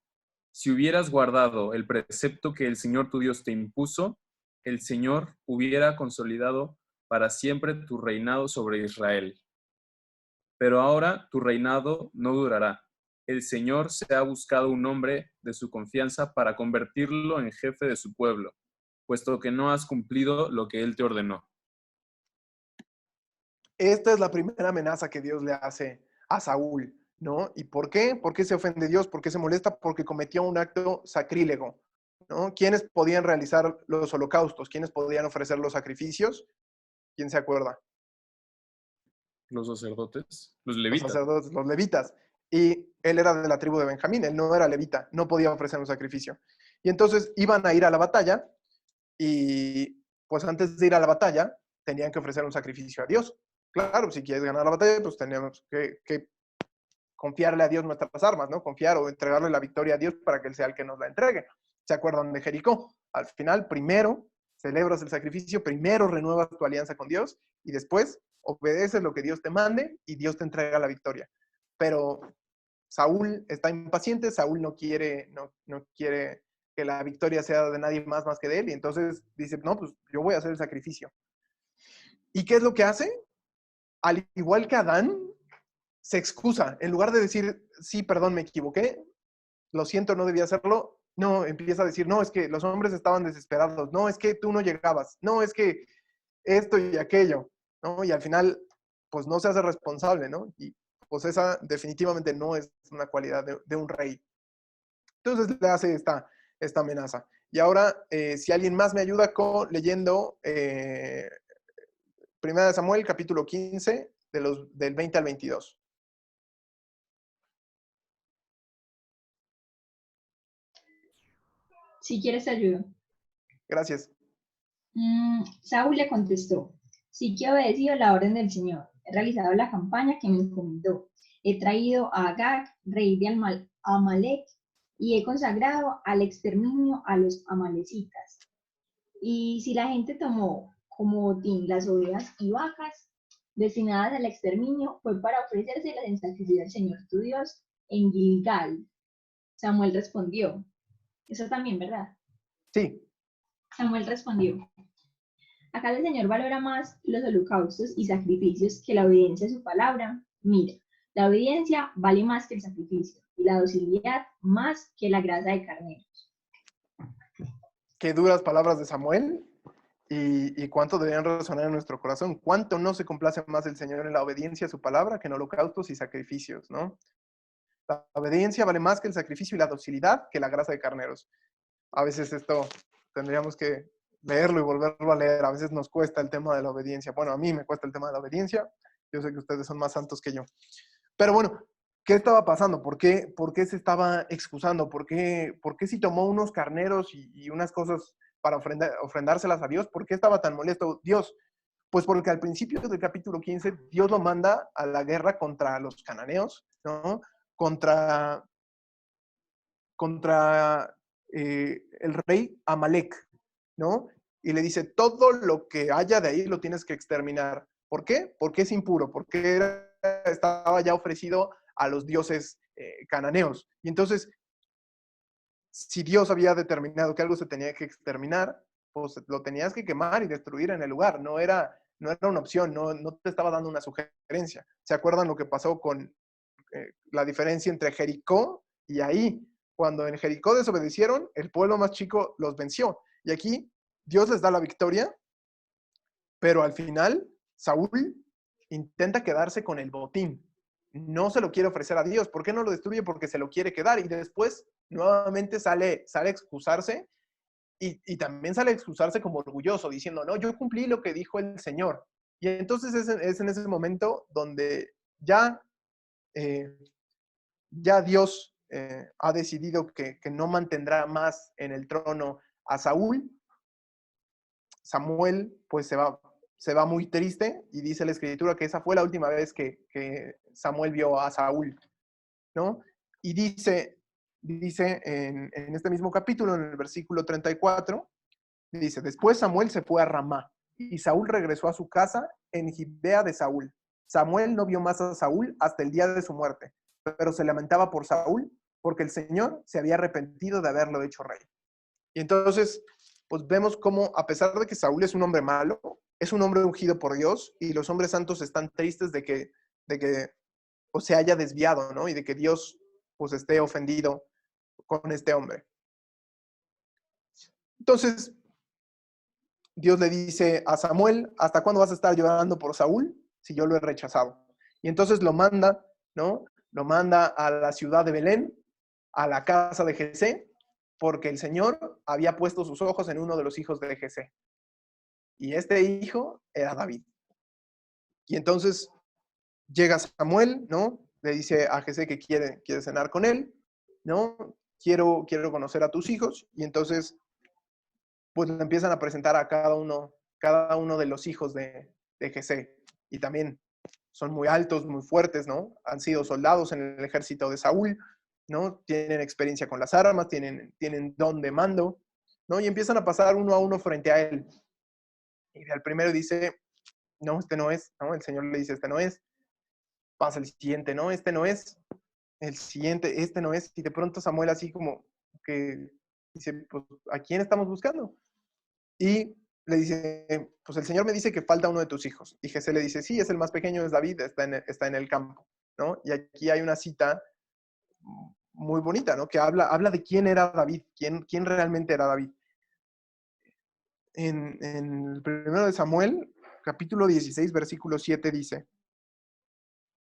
Si hubieras guardado el precepto que el Señor tu Dios te impuso, el Señor hubiera consolidado para siempre tu reinado sobre Israel. Pero ahora tu reinado no durará. El Señor se ha buscado un hombre de su confianza para convertirlo en jefe de su pueblo, puesto que no has cumplido lo que Él te ordenó. Esta es la primera amenaza que Dios le hace a Saúl, ¿no? ¿Y por qué? ¿Por qué se ofende Dios? ¿Por qué se molesta? Porque cometió un acto sacrílego, ¿no? ¿Quiénes podían realizar los holocaustos? ¿Quiénes podían ofrecer los sacrificios? ¿Quién se acuerda? Los sacerdotes, los Los levitas. sacerdotes, los levitas. Y él era de la tribu de Benjamín, él no era levita, no podía ofrecer un sacrificio. Y entonces iban a ir a la batalla y pues antes de ir a la batalla tenían que ofrecer un sacrificio a Dios. Claro, si quieres ganar la batalla, pues tenemos que confiarle a Dios nuestras armas, ¿no? Confiar o entregarle la victoria a Dios para que Él sea el que nos la entregue. ¿Se acuerdan de Jericó? Al final, primero celebras el sacrificio, primero renuevas tu alianza con Dios y después obedeces lo que Dios te mande y Dios te entrega la victoria. Pero Saúl está impaciente, Saúl no quiere que la victoria sea de nadie más que de él. Y entonces dice, no, pues yo voy a hacer el sacrificio. ¿Y qué es lo que hace? Al igual que Adán, se excusa. En lugar de decir, sí, perdón, me equivoqué, lo siento, no debía hacerlo, no, empieza a decir, no, es que los hombres estaban desesperados, no, es que tú no llegabas, no, es que esto y aquello, ¿no? Y al final, pues no se hace responsable, ¿no? Y pues esa definitivamente no es una cualidad de un rey. Entonces le hace esta amenaza. Y ahora, si alguien más me ayuda leyendo Primera de Samuel, capítulo 15, del 20 al 22. Si quieres ayuda. Gracias. Saúl le contestó, sí que he obedecido la orden del Señor, he realizado la campaña que me encomendó, he traído a Agag, rey de Amalek, y he consagrado al exterminio a los amalecitas. Y si la gente tomó como botín las ovejas y vacas destinadas al exterminio, fue para ofrecérselas en sacrificio al Señor tu Dios en Gilgal. Samuel respondió, eso también, ¿verdad? Sí. Samuel respondió, ¿acaso el Señor valora más los holocaustos y sacrificios que la obediencia a su palabra? Mira, la obediencia vale más que el sacrificio y la docilidad más que la grasa de carneros. Qué duras palabras de Samuel y cuánto deberían resonar en nuestro corazón. Cuánto no se complace más el Señor en la obediencia a su palabra que en holocaustos y sacrificios, ¿no? La obediencia vale más que el sacrificio y la docilidad que la grasa de carneros. A veces esto tendríamos que leerlo y volverlo a leer. A veces nos cuesta el tema de la obediencia. Bueno, a mí me cuesta el tema de la obediencia. Yo sé que ustedes son más santos que yo. Pero bueno, ¿qué estaba pasando? ¿Por qué se estaba excusando? ¿Por qué si tomó unos carneros y unas cosas para ofrendárselas a Dios? ¿Por qué estaba tan molesto Dios? Pues porque al principio del capítulo 15, Dios lo manda a la guerra contra los cananeos, ¿no? Contra el rey Amalek, ¿no? Y le dice, todo lo que haya de ahí lo tienes que exterminar. ¿Por qué? Porque es impuro, porque estaba ya ofrecido a los dioses cananeos. Y entonces, si Dios había determinado que algo se tenía que exterminar, pues lo tenías que quemar y destruir en el lugar. No era una opción, no te estaba dando una sugerencia. ¿Se acuerdan lo que pasó con la diferencia entre Jericó y Ahí? Cuando en Jericó desobedecieron, el pueblo más chico los venció. Y aquí Dios les da la victoria, pero al final Saúl intenta quedarse con el botín. No se lo quiere ofrecer a Dios. ¿Por qué no lo destruye? Porque se lo quiere quedar. Y después nuevamente sale a excusarse y también sale a excusarse como orgulloso, diciendo, no, yo cumplí lo que dijo el Señor. Y entonces es en ese momento donde ya Dios ha decidido que no mantendrá más en el trono a Saúl. Samuel pues se va muy triste y dice la escritura que esa fue la última vez que Samuel vio a Saúl, ¿no? Y dice en este mismo capítulo, en el versículo 34, dice, después Samuel se fue a Ramá y Saúl regresó a su casa en Gibea de Saúl. Samuel no vio más a Saúl hasta el día de su muerte, pero se lamentaba por Saúl porque el Señor se había arrepentido de haberlo hecho rey. Y entonces, pues vemos cómo, a pesar de que Saúl es un hombre malo, es un hombre ungido por Dios y los hombres santos están tristes de que pues, se haya desviado, ¿no? Y de que Dios pues esté ofendido con este hombre. Entonces, Dios le dice a Samuel, ¿hasta cuándo vas a estar llorando por Saúl si yo lo he rechazado? Y entonces lo manda, ¿no? Lo manda a la ciudad de Belén, a la casa de Jesé, porque el Señor había puesto sus ojos en uno de los hijos de Jesé. Y este hijo era David. Y entonces llega Samuel, ¿no? Le dice a Jesé que quiere cenar con él, ¿no? Quiero conocer a tus hijos. Y entonces pues le empiezan a presentar a cada uno de los hijos de Jesé. Y también son muy altos, muy fuertes, ¿no? Han sido soldados en el ejército de Saúl, ¿no? Tienen experiencia con las armas, tienen don de mando, ¿no? Y empiezan a pasar uno a uno frente a él. Y al primero dice, no, este no es, ¿no? El Señor le dice, este no es. Pasa el siguiente, no, este no es. El siguiente, este no es. Y de pronto Samuel así como que Dice, pues, ¿a quién estamos buscando? Y le dice, pues el Señor me dice que falta uno de tus hijos. Y Jesé le dice, sí, es el más pequeño, es David, está en el campo, ¿no? Y aquí hay una cita muy bonita, ¿no? Que habla de quién era David, quién realmente era David. En el primero de Samuel, capítulo 16, versículo 7 dice,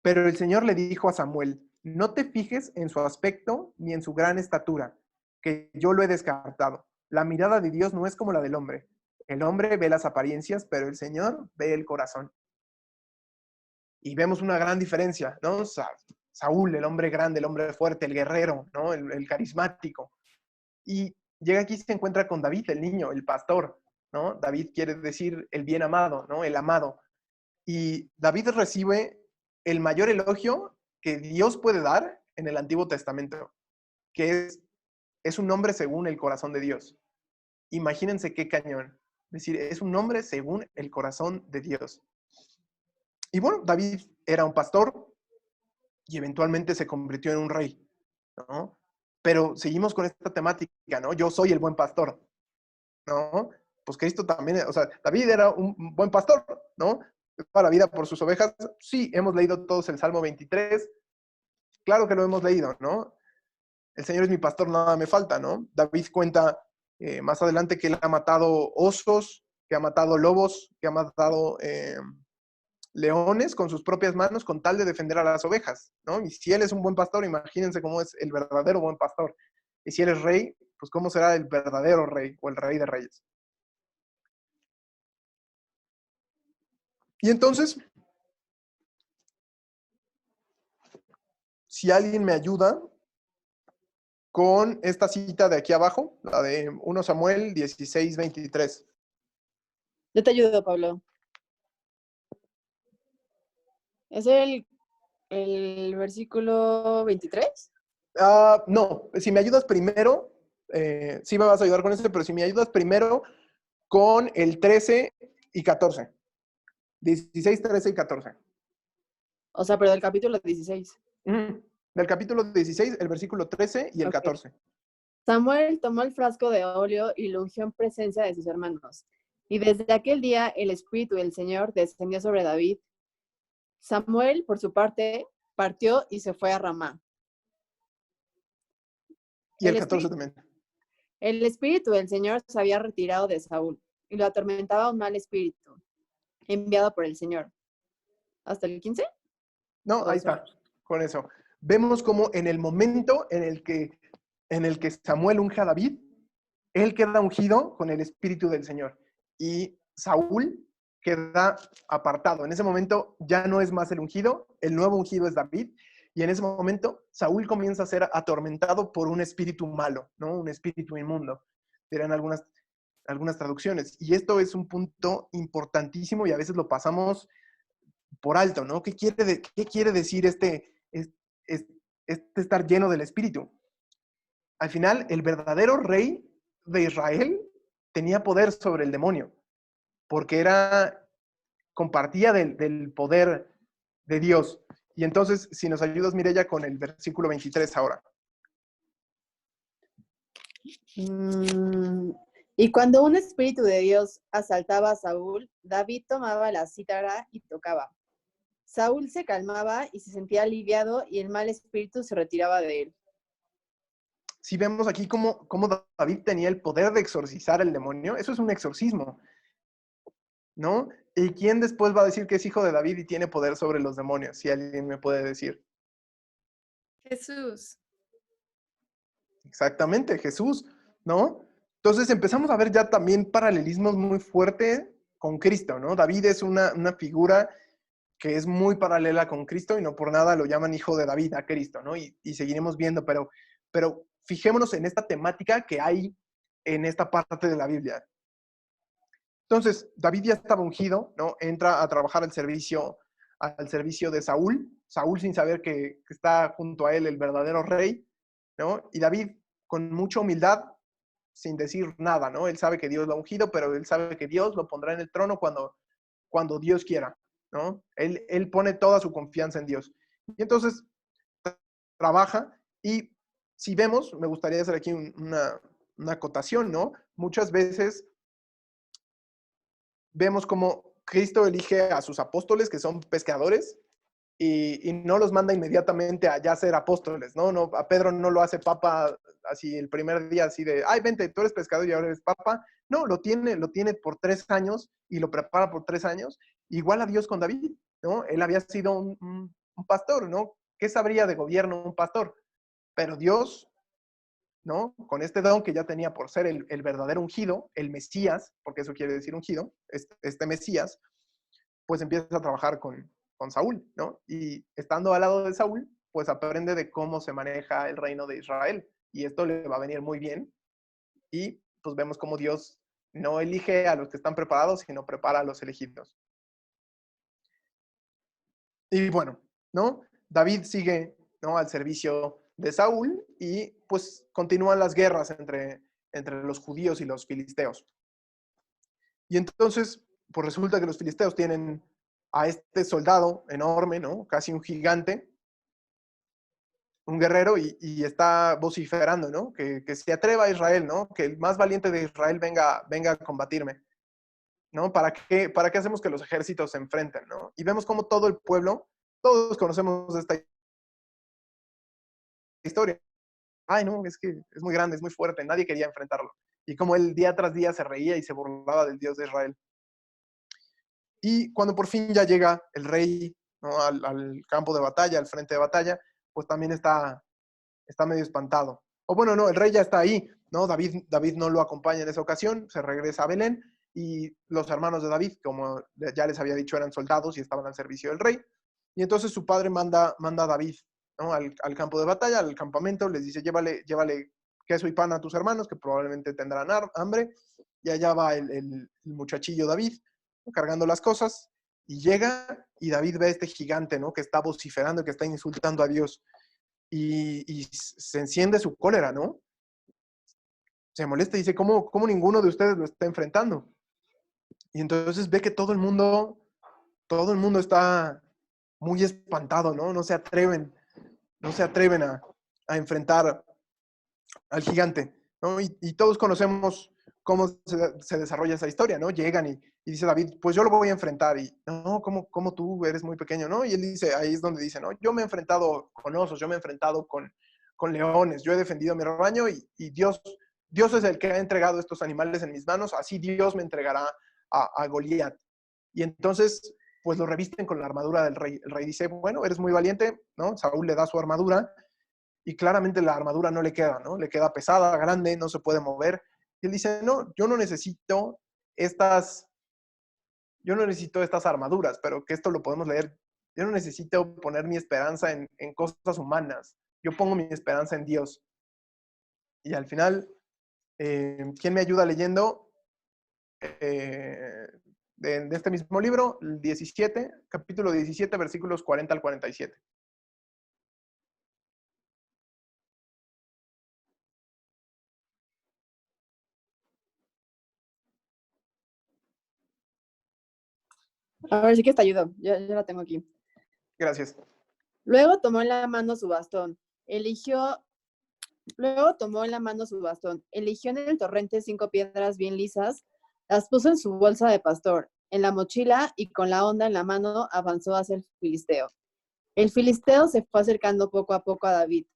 pero el Señor le dijo a Samuel, no te fijes en su aspecto ni en su gran estatura, que yo lo he descartado. La mirada de Dios no es como la del hombre. El hombre ve las apariencias, pero el Señor ve el corazón. Y vemos una gran diferencia, ¿no? Saúl, el hombre grande, el hombre fuerte, el guerrero, ¿no? El carismático. Y llega aquí y se encuentra con David, el niño, el pastor, ¿no? David quiere decir el bien amado, ¿no? El amado. Y David recibe el mayor elogio que Dios puede dar en el Antiguo Testamento, que es un hombre según el corazón de Dios. Imagínense qué cañón. Es decir, es un hombre según el corazón de Dios. Y bueno, David era un pastor y eventualmente se convirtió en un rey, ¿no? Pero seguimos con esta temática, ¿no? Yo soy el buen pastor, ¿no? Pues Cristo también, o sea, David era un buen pastor, ¿no? Para la vida por sus ovejas. Sí, hemos leído todos el Salmo 23. Claro que lo hemos leído, ¿no? El Señor es mi pastor, nada me falta, ¿no? David cuenta más adelante que él ha matado osos, que ha matado lobos, que ha matado leones con sus propias manos con tal de defender a las ovejas, ¿no? Y si él es un buen pastor, imagínense cómo es el verdadero buen pastor. Y si él es rey, pues cómo será el verdadero rey o el rey de reyes. Y entonces, si alguien me ayuda con esta cita de aquí abajo, la de 1 Samuel 16, 23. Yo te ayudo, Pablo. ¿Es el versículo 23? No, si me ayudas primero, sí me vas a ayudar con eso, pero si me ayudas primero con el 13 y 14. 16, 13 y 14. O sea, pero del capítulo 16. Del capítulo 16, el versículo 13 y el 14. Samuel tomó el frasco de óleo y lo ungió en presencia de sus hermanos. Y desde aquel día el Espíritu del Señor descendió sobre David. Samuel, por su parte, partió y se fue a Ramá. Y el 14 también. El Espíritu del Señor se había retirado de Saúl y lo atormentaba un mal espíritu, enviado por el Señor. ¿Hasta el 15? No, ahí está, con eso. Vemos como en el momento en el que Samuel unge a David, él queda ungido con el Espíritu del Señor. Y Saúl queda apartado. En ese momento ya no es más el ungido, el nuevo ungido es David. Y en ese momento Saúl comienza a ser atormentado por un espíritu malo, ¿no? Un espíritu inmundo. Dirán algunas traducciones. Y esto es un punto importantísimo y a veces lo pasamos por alto, ¿no? ¿Qué quiere decir este estar lleno del Espíritu? Al final, el verdadero rey de Israel tenía poder sobre el demonio, porque compartía del poder de Dios. Y entonces, si nos ayudas, Mireya, con el versículo 23 ahora. Y cuando un espíritu de Dios asaltaba a Saúl, David tomaba la cítara y tocaba. Saúl se calmaba y se sentía aliviado y el mal espíritu se retiraba de él. Si vemos aquí cómo David tenía el poder de exorcizar el demonio, eso es un exorcismo, ¿no? ¿Y quién después va a decir que es hijo de David y tiene poder sobre los demonios? Si alguien me puede decir. Jesús. Exactamente, Jesús, ¿no? Entonces empezamos a ver ya también paralelismos muy fuertes con Cristo, ¿no? David es una figura que es muy paralela con Cristo y no por nada lo llaman hijo de David a Cristo, ¿no? Y seguiremos viendo, pero fijémonos en esta temática que hay en esta parte de la Biblia. Entonces, David ya estaba ungido, ¿no? Entra a trabajar al servicio de Saúl, Saúl sin saber que está junto a él el verdadero rey, ¿no? Y David, con mucha humildad, sin decir nada, ¿no? Él sabe que Dios lo ha ungido, pero él sabe que Dios lo pondrá en el trono cuando Dios quiera, ¿no? Él pone toda su confianza en Dios. Y entonces trabaja y si vemos, me gustaría hacer aquí acotación, ¿no? Muchas veces vemos como Cristo elige a sus apóstoles, que son pescadores, y no los manda inmediatamente a ya ser apóstoles, ¿no? No, a Pedro no lo hace papa así el primer día, así de, ay, vente, tú eres pescador y ahora eres papa. No, lo tiene por 3 años y lo prepara por 3 años. Igual a Dios con David, ¿no? Él había sido un pastor, ¿no? ¿Qué sabría de gobierno un pastor? Pero Dios, ¿no? Con este don que ya tenía por ser el verdadero ungido, el Mesías, porque eso quiere decir ungido, este Mesías, pues empieza a trabajar con Saúl, ¿no? Y estando al lado de Saúl, pues aprende de cómo se maneja el reino de Israel. Y esto le va a venir muy bien. Y pues vemos cómo Dios no elige a los que están preparados, sino prepara a los elegidos. Y bueno, ¿no? David sigue, ¿no?, al servicio de Saúl y pues continúan las guerras entre los judíos y los filisteos. Y entonces, pues resulta que los filisteos tienen a este soldado enorme, ¿no? Casi un gigante, un guerrero, y está vociferando, ¿no? Que se atreva a Israel, ¿no? Que el más valiente de Israel venga a combatirme, ¿no? ¿Para qué hacemos que los ejércitos se enfrenten, ¿no? Y vemos como todo el pueblo, todos conocemos esta historia. Ay, no, es que es muy grande, es muy fuerte, nadie quería enfrentarlo. Y como él día tras día se reía y se burlaba del Dios de Israel. Y cuando por fin ya llega el rey, ¿no?, al campo de batalla, al frente de batalla, pues también está medio espantado. O bueno, no, el rey ya está ahí, ¿no? David no lo acompaña en esa ocasión, se regresa a Belén y los hermanos de David, como ya les había dicho, eran soldados y estaban al servicio del rey. Y entonces su padre manda a David, ¿no?, al campo de batalla, al campamento, les dice, llévale queso y pan a tus hermanos, que probablemente tendrán hambre. Y allá va el muchachillo David, cargando las cosas, y llega y David ve a este gigante, ¿no?, que está vociferando, que está insultando a Dios. Y se enciende su cólera, ¿no? Se molesta y dice, ¿cómo ninguno de ustedes lo está enfrentando? Y entonces ve que todo el mundo está muy espantado, ¿no? No se atreven a enfrentar al gigante, ¿no? Y todos conocemos cómo se desarrolla esa historia, ¿no? Llegan y dice David, pues yo lo voy a enfrentar. Y no, ¿cómo tú eres muy pequeño, ¿no? Y él dice, ahí es donde dice, no, yo me he enfrentado con osos, yo me he enfrentado con leones, yo he defendido mi rebaño y Dios es el que ha entregado estos animales en mis manos, así Dios me entregará a Goliat. Y entonces, pues lo revisten con la armadura del rey. El rey dice, bueno, eres muy valiente, ¿no? Saúl le da su armadura y claramente la armadura no le queda, ¿no? Le queda pesada, grande, no se puede mover. Y él dice, no, yo no necesito estas armaduras, pero que esto lo podemos leer. Yo no necesito poner mi esperanza en cosas humanas. Yo pongo mi esperanza en Dios. Y al final, ¿quién me ayuda leyendo? De este mismo libro, el 17, capítulo 17, versículos 40 al 47. A ver, sí que te ayudo. Ya la tengo aquí. Gracias. Luego tomó en la mano su bastón. Eligió en el torrente 5 piedras bien lisas, las puso en su bolsa de pastor, en la mochila, y con la honda en la mano avanzó hacia el filisteo. El filisteo se fue acercando poco a poco a David,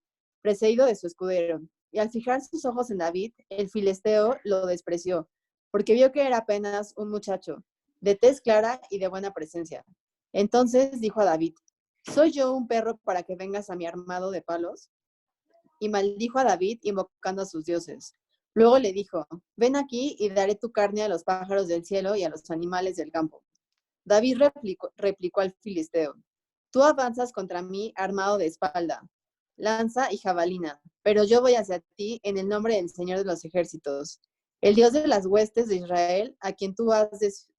precedido de su escudero, y al fijar sus ojos en David, el filisteo lo despreció, porque vio que era apenas un muchacho, de tez clara y de buena presencia. Entonces dijo a David, ¿soy yo un perro para que vengas a mi armado de palos? Y maldijo a David invocando a sus dioses. Luego le dijo, ven aquí y daré tu carne a los pájaros del cielo y a los animales del campo. David replicó al filisteo, tú avanzas contra mí armado de espalda, lanza y jabalina, pero yo voy hacia ti en el nombre del Señor de los ejércitos, el Dios de las huestes de Israel, a quien tú has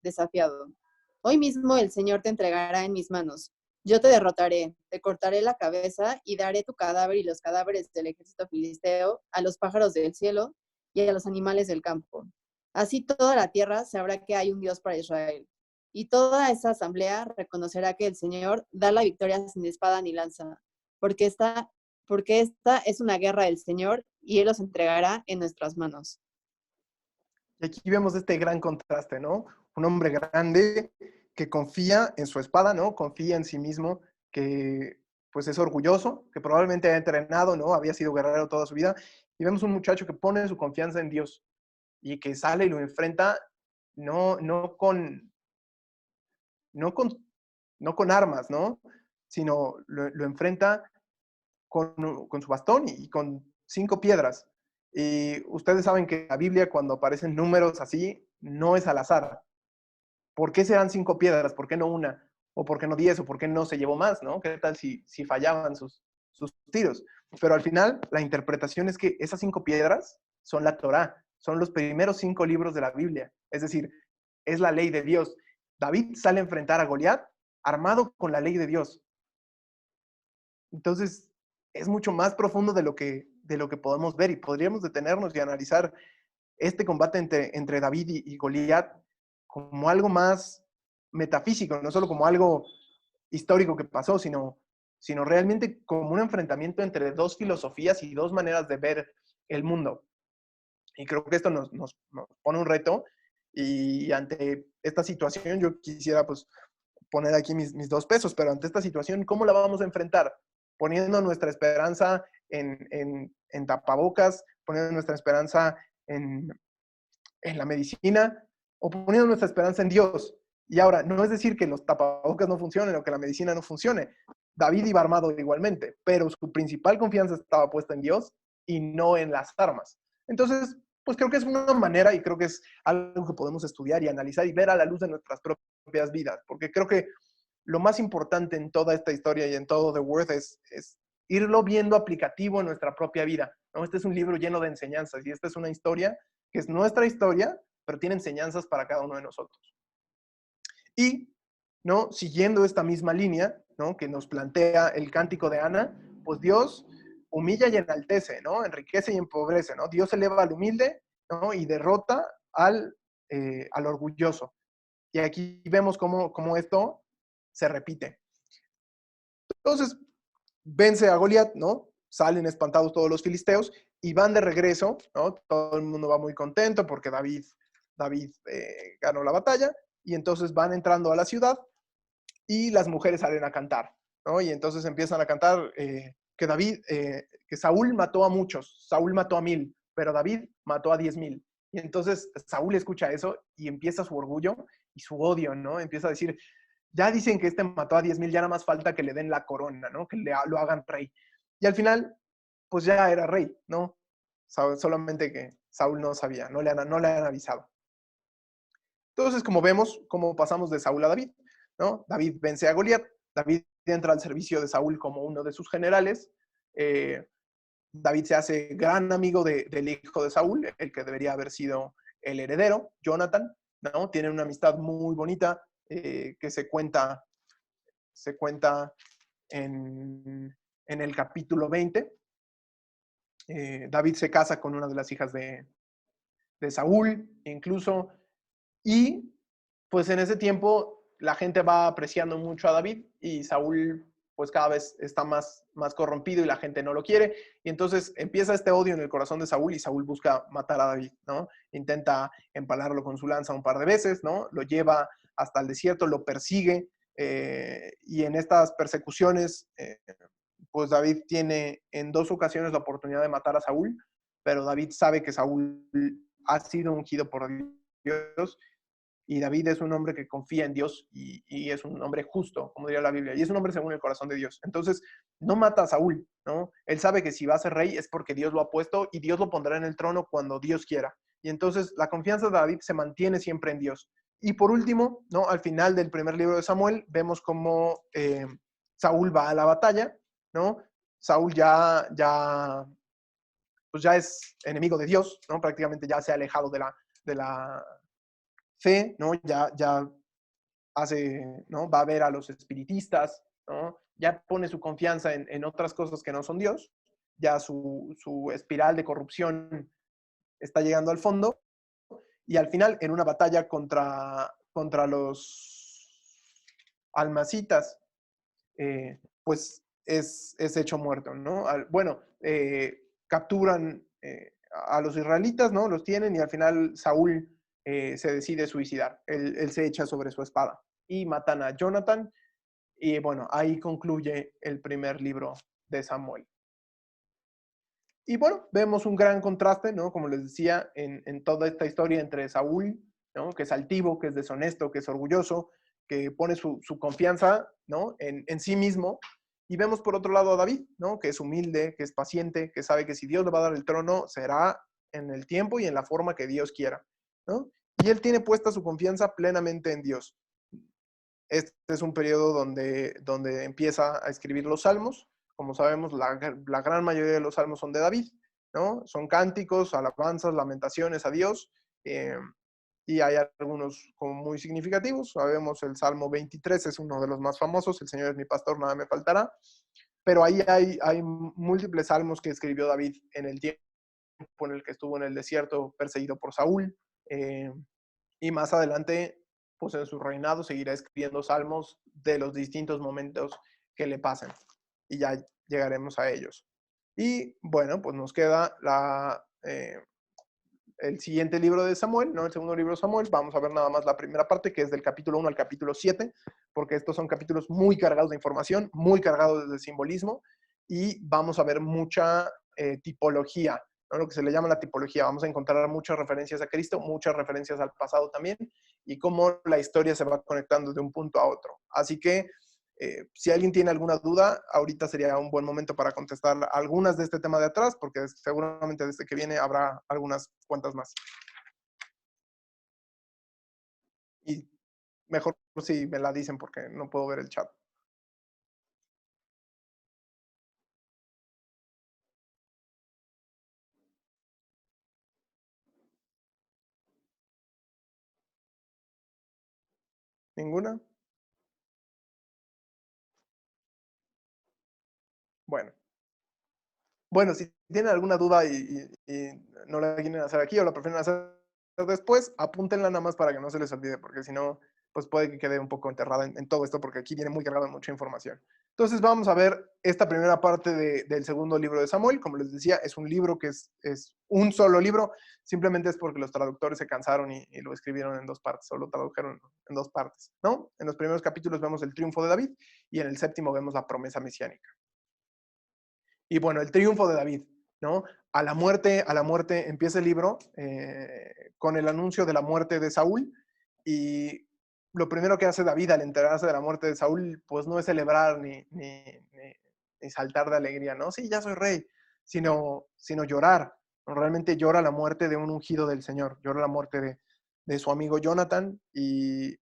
desafiado. Hoy mismo el Señor te entregará en mis manos. Yo te derrotaré, te cortaré la cabeza y daré tu cadáver y los cadáveres del ejército filisteo a los pájaros del cielo y a los animales del campo. Así toda la tierra sabrá que hay un Dios para Israel. Y toda esa asamblea reconocerá que el Señor da la victoria sin espada ni lanza, porque esta es una guerra del Señor y Él los entregará en nuestras manos. Y aquí vemos este gran contraste, ¿no? Un hombre grande que confía en su espada, ¿no? Confía en sí mismo, que pues es orgulloso, que probablemente ha entrenado, ¿no? Había sido guerrero toda su vida. Y vemos un muchacho que pone su confianza en Dios y que sale y lo enfrenta no con, no con, no con armas, ¿no? Sino lo enfrenta con su bastón y con 5 piedras. Y ustedes saben que en la Biblia, cuando aparecen números así, no es al azar. ¿Por qué serán 5 piedras? ¿Por qué no una? ¿O por qué no 10? ¿O por qué no se llevó más? ¿No? ¿Qué tal si fallaban sus tiros? Pero al final, la interpretación es que esas 5 piedras son la Torá, son los primeros 5 libros de la Biblia. Es decir, es la ley de Dios. David sale a enfrentar a Goliat armado con la ley de Dios. Entonces, es mucho más profundo de lo que podemos ver, y podríamos detenernos y analizar este combate entre David y Goliat como algo más metafísico, no solo como algo histórico que pasó, sino realmente como un enfrentamiento entre 2 filosofías y 2 maneras de ver el mundo. Y creo que esto nos pone un reto, y ante esta situación yo quisiera pues poner aquí mis 2 pesos, pero ante esta situación, ¿cómo la vamos a enfrentar? Poniendo nuestra esperanza en tapabocas, poniendo nuestra esperanza en la medicina, o poniendo nuestra esperanza en Dios. Y ahora, no es decir que los tapabocas no funcionen o que la medicina no funcione. David iba armado igualmente, pero su principal confianza estaba puesta en Dios y no en las armas. Entonces, pues creo que es una manera, y creo que es algo que podemos estudiar y analizar y ver a la luz de nuestras propias vidas, porque creo que lo más importante en toda esta historia y en todo The Word es irlo viendo aplicativo en nuestra propia vida, ¿no? Este es un libro lleno de enseñanzas, y esta es una historia que es nuestra historia, pero tiene enseñanzas para cada uno de nosotros. Y, ¿no? Siguiendo esta misma línea, ¿no? Que nos plantea el cántico de Ana, pues Dios humilla y enaltece, ¿no? Enriquece y empobrece, ¿no? Dios eleva al humilde, ¿no? Y derrota al orgulloso. Y aquí vemos cómo esto se repite. Entonces, vence a Goliat, ¿no? Salen espantados todos los filisteos y van de regreso, ¿no? Todo el mundo va muy contento porque David ganó la batalla, y entonces van entrando a la ciudad y las mujeres salen a cantar, ¿no? Y entonces empiezan a cantar que Saúl mató a muchos, Saúl mató a 1000, pero David mató a 10,000. Y entonces Saúl escucha eso y empieza su orgullo y su odio, ¿no? Empieza a decir, ya dicen que este mató a 10,000, ya nada más falta que le den la corona, ¿no? Que lo hagan rey. Y al final, pues ya era rey, ¿no? Solamente que Saúl no sabía, no le han avisado. Entonces, como vemos, cómo pasamos de Saúl a David, ¿no? David vence a Goliat, David entra al servicio de Saúl como uno de sus generales, David se hace gran amigo del hijo de Saúl, el que debería haber sido el heredero, Jonathan, ¿no? Tienen una amistad muy bonita que se cuenta en el capítulo 20. David se casa con una de las hijas de Saúl, incluso, y pues en ese tiempo la gente va apreciando mucho a David, y Saúl pues cada vez está más corrompido y la gente no lo quiere, y entonces empieza este odio en el corazón de Saúl, y Saúl busca matar a David, ¿no? Intenta empalarlo con su lanza un par de veces, ¿no? Lo lleva hasta el desierto, lo persigue, y en estas persecuciones, pues David tiene en 2 ocasiones la oportunidad de matar a Saúl, pero David sabe que Saúl ha sido ungido por Dios, y David es un hombre que confía en Dios y es un hombre justo, como diría la Biblia, y es un hombre según el corazón de Dios. Entonces, no mata a Saúl, ¿no? Él sabe que si va a ser rey es porque Dios lo ha puesto, y Dios lo pondrá en el trono cuando Dios quiera. Y entonces la confianza de David se mantiene siempre en Dios. Y por último, ¿no? Al final del primer libro de Samuel, vemos cómo Saúl va a la batalla, ¿no? Saúl pues ya es enemigo de Dios, ¿no? Prácticamente ya se ha alejado de la fe, ¿no? Ya hace, ¿no? Va a ver a los espiritistas, ¿no? Ya pone su confianza en otras cosas que no son Dios. Ya su espiral de corrupción está llegando al fondo, y al final, en una batalla contra los almacitas, pues es hecho muerto, ¿no? Capturan a los israelitas, ¿no? Los tienen y al final Saúl se decide suicidar. Él se echa sobre su espada y matan a Jonathan. Y bueno, ahí concluye el primer libro de Samuel. Y bueno, vemos un gran contraste, ¿no? Como les decía, en toda esta historia entre Saúl, ¿no? Que es altivo, que es deshonesto, que es orgulloso, que pone su confianza, ¿no? en sí mismo. Y vemos por otro lado a David, ¿no? Que es humilde, que es paciente, que sabe que si Dios le va a dar el trono, será en el tiempo y en la forma que Dios quiera, ¿no? Y él tiene puesta su confianza plenamente en Dios. Este es un periodo donde empieza a escribir los salmos. Como sabemos, la gran mayoría de los salmos son de David, ¿no? Son cánticos, alabanzas, lamentaciones a Dios, y hay algunos como muy significativos. Sabemos el Salmo 23 es uno de los más famosos, el Señor es mi pastor, nada me faltará, pero ahí hay múltiples salmos que escribió David en el tiempo en el que estuvo en el desierto perseguido por Saúl, y más adelante, pues en su reinado seguirá escribiendo salmos de los distintos momentos que le pasen. Y ya llegaremos a ellos. Y bueno, pues nos queda el siguiente libro de Samuel, ¿no? El segundo libro de Samuel. Vamos a ver nada más la primera parte, que es del capítulo 1 al capítulo 7, porque estos son capítulos muy cargados de información, muy cargados de simbolismo, y vamos a ver mucha tipología, ¿no? Lo que se le llama la tipología. Vamos a encontrar muchas referencias a Cristo, muchas referencias al pasado también, y cómo la historia se va conectando de un punto a otro. Así que si alguien tiene alguna duda, ahorita sería un buen momento para contestar algunas de este tema de atrás, porque seguramente desde que viene habrá algunas cuantas más. Y mejor si me la dicen porque no puedo ver el chat. ¿Ninguna? Bueno, si tienen alguna duda y no la quieren hacer aquí o la prefieren hacer después, apúntenla nada más para que no se les olvide, porque si no, pues puede que quede un poco enterrada en todo esto, porque aquí viene muy cargada de mucha información. Entonces vamos a ver esta primera parte del segundo libro de Samuel. Como les decía, es un libro que es un solo libro, simplemente es porque los traductores se cansaron y lo escribieron en dos partes, o lo tradujeron en dos partes, ¿no? En los primeros capítulos vemos el triunfo de David y en el séptimo vemos la promesa mesiánica. Y bueno, el triunfo de David, ¿no? A la muerte empieza el libro con el anuncio de la muerte de Saúl, y lo primero que hace David al enterarse de la muerte de Saúl, pues no es celebrar ni saltar de alegría, ¿no? Sí, ya soy rey, sino llorar, ¿no? Realmente llora la muerte de un ungido del Señor, llora la muerte de su amigo Jonathan, y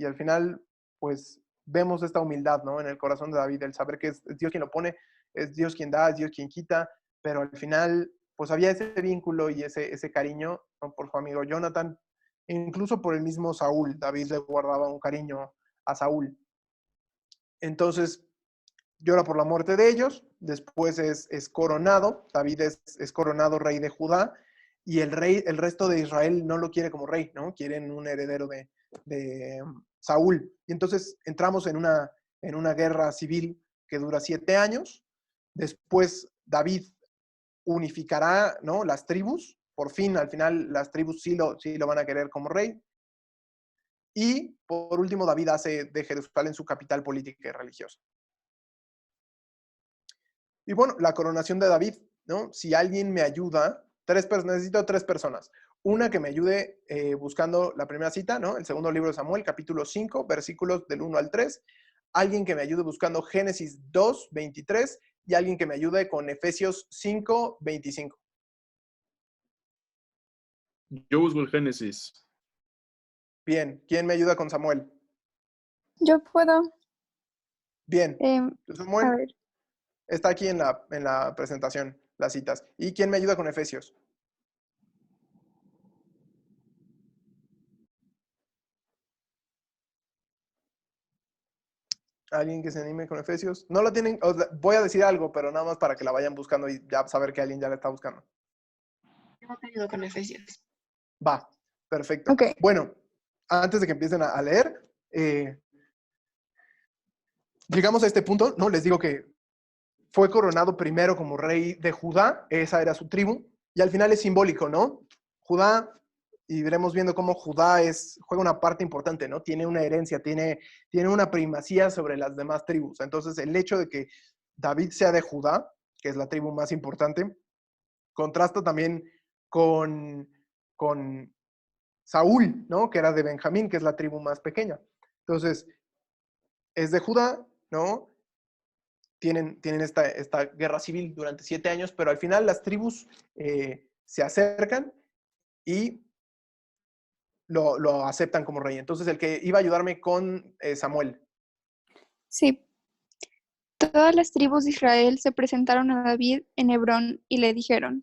al final, pues vemos esta humildad, ¿no? En el corazón de David, el saber que es Dios quien lo pone, es Dios quien da, es Dios quien quita, pero al final, pues había ese vínculo y ese cariño, ¿no? Por su amigo Jonathan, e incluso por el mismo Saúl. David le guardaba un cariño a Saúl. Entonces, llora por la muerte de ellos, después es coronado, David es coronado rey de Judá, y el resto de Israel no lo quiere como rey, ¿no? Quieren un heredero de Saúl. Y entonces entramos en una guerra civil que dura 7 años. Después David unificará, ¿no? Las tribus. Por fin, al final, las tribus sí lo van a querer como rey. Y por último, David hace de Jerusalén su capital política y religiosa. Y bueno, la coronación de David, ¿no? Si alguien me ayuda, necesito 3 personas. Una que me ayude buscando la primera cita, ¿no? El segundo libro de Samuel, capítulo 5, versículos del 1 al 3. Alguien que me ayude buscando Génesis 2, 23. Y alguien que me ayude con Efesios 5, 25. Yo busco el Génesis. Bien, ¿quién me ayuda con Samuel? Yo puedo. Bien, Samuel. A ver. Está aquí en la presentación, las citas. ¿Y quién me ayuda con Efesios? ¿Alguien que se anime con Efesios? No lo tienen, voy a decir algo, pero nada más para que la vayan buscando y ya saber que alguien ya la está buscando. Yo te ayudo con Efesios. Va, perfecto. Ok. Bueno, antes de que empiecen a leer, llegamos a este punto, ¿no? Les digo que fue coronado primero como rey de Judá, esa era su tribu, Y al final es simbólico, ¿no? Judá, y iremos viendo cómo Judá juega una parte importante, ¿no? Tiene una herencia, tiene una primacía sobre las demás tribus. Entonces, el hecho de que David sea de Judá, que es la tribu más importante, contrasta también con Saúl, ¿no? Que era de Benjamín, que es la tribu más pequeña. Entonces, es de Judá, ¿no? Tienen esta guerra civil durante 7 años, pero al final las tribus se acercan y lo aceptan como rey. Entonces, el que iba a ayudarme con Samuel. Sí. Todas las tribus de Israel se presentaron a David en Hebrón y le dijeron: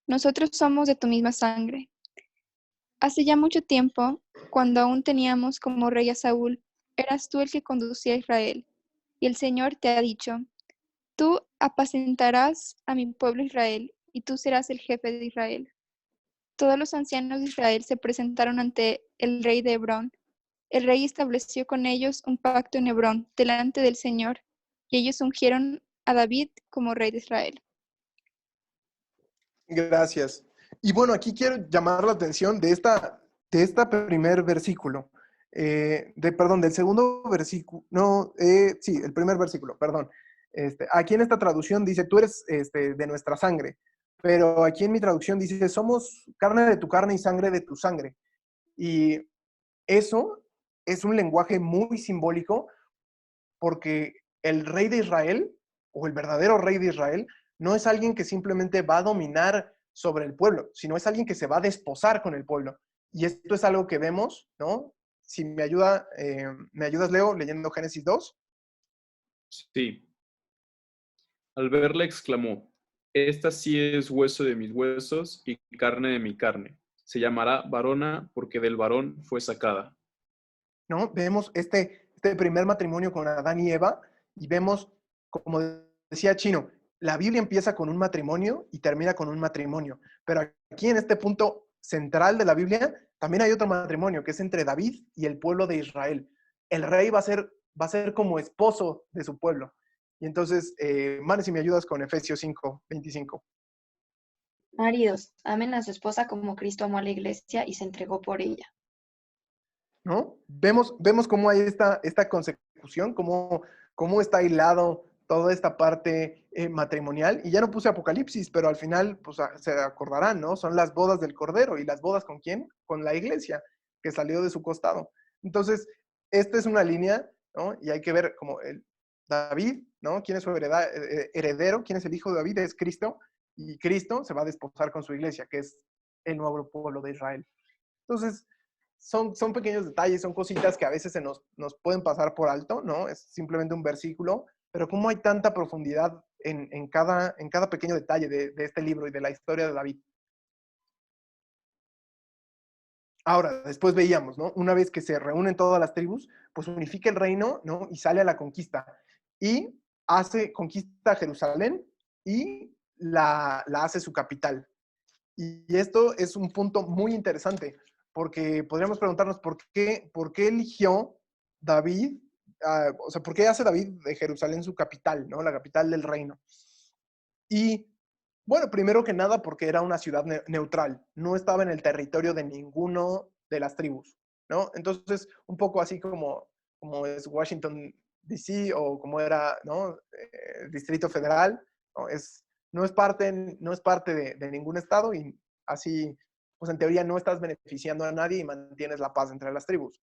Nosotros somos de tu misma sangre. Hace ya mucho tiempo, cuando aún teníamos como rey a Saúl, eras tú el que conducía a Israel, y el Señor te ha dicho: Tú apacentarás a mi pueblo Israel, y tú serás el jefe de Israel. Todos los ancianos de Israel se presentaron ante el rey de Hebrón. El rey estableció con ellos un pacto en Hebrón, delante del Señor, y ellos ungieron a David como rey de Israel. Gracias. Y bueno, aquí quiero llamar la atención de este primer versículo. Del segundo versículo. No, sí, el primer versículo, perdón. Aquí en esta traducción dice: tú eres de nuestra sangre. Pero aquí en mi traducción dice: somos carne de tu carne y sangre de tu sangre. Y eso es un lenguaje muy simbólico, porque el rey de Israel, o el verdadero rey de Israel, no es alguien que simplemente va a dominar sobre el pueblo, sino es alguien que se va a desposar con el pueblo. Y esto es algo que vemos, ¿no? Si me ayudas, Leo, leyendo Génesis 2. Sí. Al verla exclamó: Esta sí es hueso de mis huesos y carne de mi carne. Se llamará varona porque del varón fue sacada. ¿No? Vemos este primer matrimonio con Adán y Eva, y vemos, como decía Chino, la Biblia empieza con un matrimonio y termina con un matrimonio. Pero aquí en este punto central de la Biblia también hay otro matrimonio, que es entre David y el pueblo de Israel. El rey va a ser como esposo de su pueblo. Y entonces, Mane, si me ayudas con Efesios 5:25. Maridos, amen a su esposa como Cristo amó a la iglesia y se entregó por ella. ¿No? Vemos cómo hay esta consecución, cómo está hilado toda esta parte matrimonial. Y ya no puse Apocalipsis, pero al final pues, se acordarán, ¿no? Son las bodas del Cordero. ¿Y las bodas con quién? Con la iglesia, que salió de su costado. Entonces, esta es una línea, ¿no? Y hay que ver como David, ¿no? ¿Quién es su heredero? ¿Quién es el hijo de David? Es Cristo. Y Cristo se va a desposar con su iglesia, que es el nuevo pueblo de Israel. Entonces, son pequeños detalles, son cositas que a veces nos pueden pasar por alto, ¿no? Es simplemente un versículo, pero cómo hay tanta profundidad en cada pequeño detalle de este libro y de la historia de David. Ahora, después veíamos, ¿no? Una vez que se reúnen todas las tribus, pues unifica el reino, ¿no? Y sale a la conquista. Y conquista Jerusalén y la hace su capital. Y esto es un punto muy interesante, porque podríamos preguntarnos por qué eligió David, o sea, por qué hace David de Jerusalén su capital, ¿no? La capital del reino. Y bueno, primero que nada porque era una ciudad neutral, no estaba en el territorio de ninguno de las tribus, ¿no? Entonces, un poco así como es Washington, D.C. o como era, ¿no? El Distrito Federal, ¿no? No es parte de ningún estado, y así, pues en teoría no estás beneficiando a nadie y mantienes la paz entre las tribus,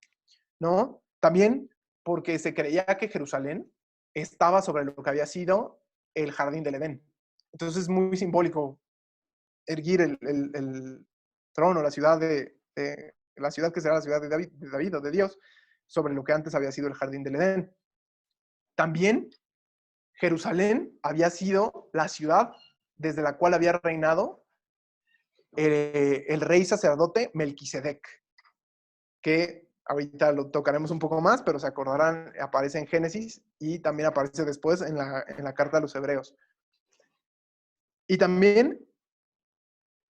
¿no? También porque se creía que Jerusalén estaba sobre lo que había sido el jardín del Edén. Entonces es muy simbólico erguir el trono, la ciudad que será la ciudad de David o de Dios, sobre lo que antes había sido el jardín del Edén. También Jerusalén había sido la ciudad desde la cual había reinado el rey sacerdote Melquisedec, que ahorita lo tocaremos un poco más, pero se acordarán, aparece en Génesis y también aparece después en la carta a los Hebreos. Y también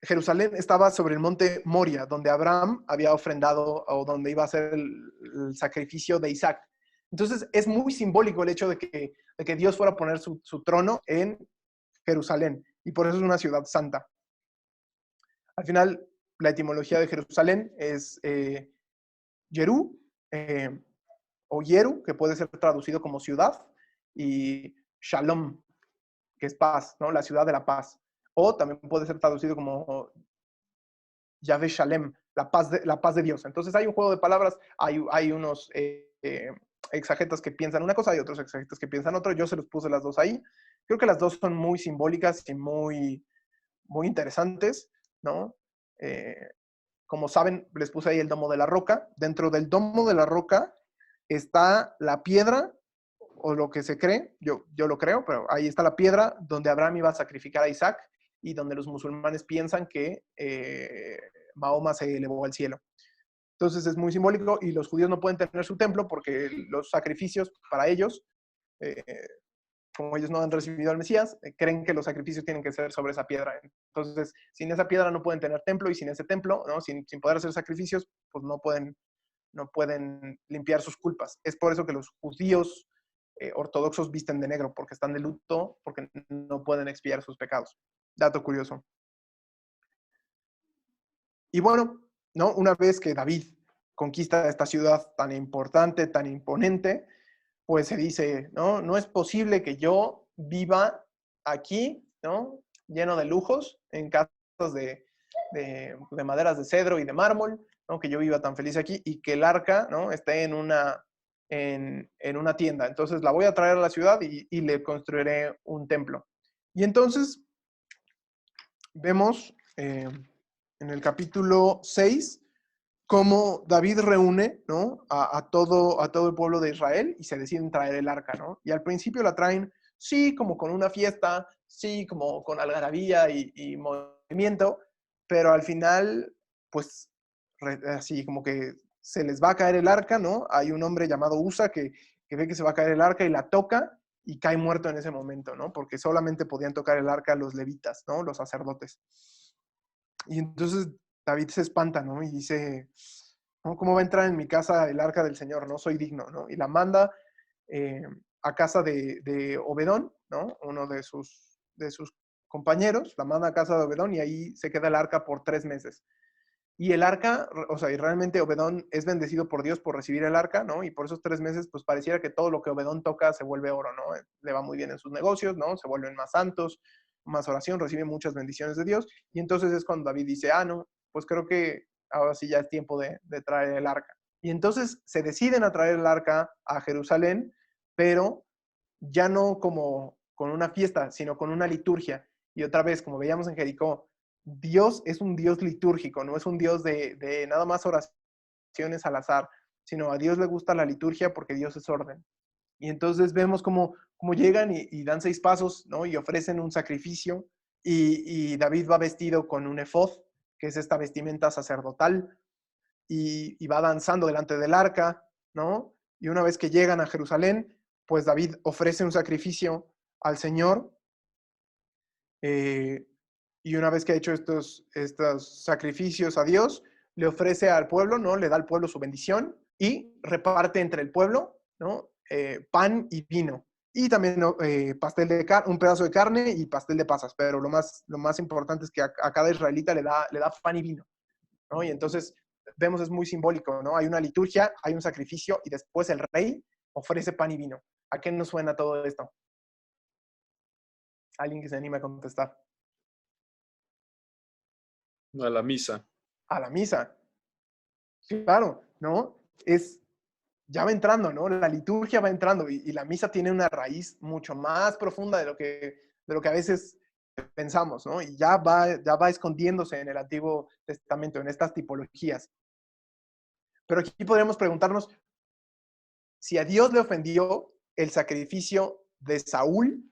Jerusalén estaba sobre el monte Moria, donde Abraham había ofrendado, o donde iba a hacer el sacrificio de Isaac. Entonces es muy simbólico el hecho de que Dios fuera a poner su trono en Jerusalén, y por eso es una ciudad santa. Al final, la etimología de Jerusalén es Yerú, o Yeru, que puede ser traducido como ciudad, y Shalom, que es paz, ¿no? La ciudad de la paz. O también puede ser traducido como Yahvé Shalem, la paz de Dios. Entonces hay un juego de palabras, hay unos exagetas que piensan una cosa, hay otros exagetas que piensan otra. Yo se los puse las dos ahí. Creo que las dos son muy simbólicas y muy interesantes, ¿no? Como saben, les puse ahí el domo de la roca. Dentro del domo de la roca está la piedra, o lo que se cree, yo lo creo, pero ahí está la piedra donde Abraham iba a sacrificar a Isaac y donde los musulmanes piensan que Mahoma se elevó al cielo. Entonces es muy simbólico y los judíos no pueden tener su templo porque los sacrificios para ellos, como ellos no han recibido al Mesías, creen que los sacrificios tienen que ser sobre esa piedra. Entonces, sin esa piedra no pueden tener templo y sin ese templo, ¿no? sin poder hacer sacrificios, pues no pueden limpiar sus culpas. Es por eso que los judíos ortodoxos visten de negro, porque están de luto, porque no pueden expiar sus pecados. Dato curioso. Y bueno, ¿no? Una vez que David conquista esta ciudad tan importante, tan imponente, pues se dice, ¿no? No es posible que yo viva aquí, ¿no? Lleno de lujos, en casas de maderas de cedro y de mármol, ¿no? Que yo viva tan feliz aquí y que el arca, ¿no? esté en una tienda. Entonces la voy a traer a la ciudad y le construiré un templo. Y entonces vemos en el capítulo 6 cómo David reúne, ¿no? a todo el pueblo de Israel y se deciden traer el arca, ¿no? Y al principio la traen, sí, como con una fiesta, sí, como con algarabía y movimiento, pero al final, pues, así como que se les va a caer el arca, ¿no? Hay un hombre llamado Usa que ve que se va a caer el arca y la toca y cae muerto en ese momento, ¿no? Porque solamente podían tocar el arca los levitas, ¿no? Los sacerdotes. Y entonces David se espanta, ¿no? Y dice, ¿no? ¿Cómo va a entrar en mi casa el arca del Señor? No soy digno, ¿no? Y la manda a casa de Obedón, ¿no? Uno de sus compañeros, la manda a casa de Obedón y ahí se queda el arca por 3 meses. Y el arca, o sea, y realmente Obedón es bendecido por Dios por recibir el arca, ¿no? Y por esos 3 meses, pues pareciera que todo lo que Obedón toca se vuelve oro, ¿no? Le va muy bien en sus negocios, ¿no? Se vuelven más santos, más oración, recibe muchas bendiciones de Dios. Y entonces es cuando David dice, no, pues creo que ahora sí ya es tiempo de traer el arca. Y entonces se deciden a traer el arca a Jerusalén, pero ya no como con una fiesta, sino con una liturgia. Y otra vez, como veíamos en Jericó, Dios es un Dios litúrgico, no es un Dios de nada más oraciones al azar, sino a Dios le gusta la liturgia porque Dios es orden. Y entonces vemos cómo llegan y dan 6 pasos, ¿no? Y ofrecen un sacrificio. Y David va vestido con un efod, que es esta vestimenta sacerdotal, y va danzando delante del arca, ¿no? Y una vez que llegan a Jerusalén, pues David ofrece un sacrificio al Señor. Y una vez que ha hecho estos sacrificios a Dios, le ofrece al pueblo, ¿no? Le da al pueblo su bendición y reparte entre el pueblo, ¿no? Pan y vino. Y también un pedazo de carne y pastel de pasas. Pero lo más importante es que a cada israelita le da pan y vino, ¿no? Y entonces vemos, es muy simbólico, ¿no? Hay una liturgia, hay un sacrificio y después el rey ofrece pan y vino. ¿A qué nos suena todo esto? Alguien que se anime a contestar. A la misa. A la misa. Claro, ¿no? Ya va entrando, ¿no? La liturgia va entrando y la misa tiene una raíz mucho más profunda de lo que a veces pensamos, ¿no? Y ya va escondiéndose en el Antiguo Testamento, en estas tipologías. Pero aquí podríamos preguntarnos, si a Dios le ofendió el sacrificio de Saúl,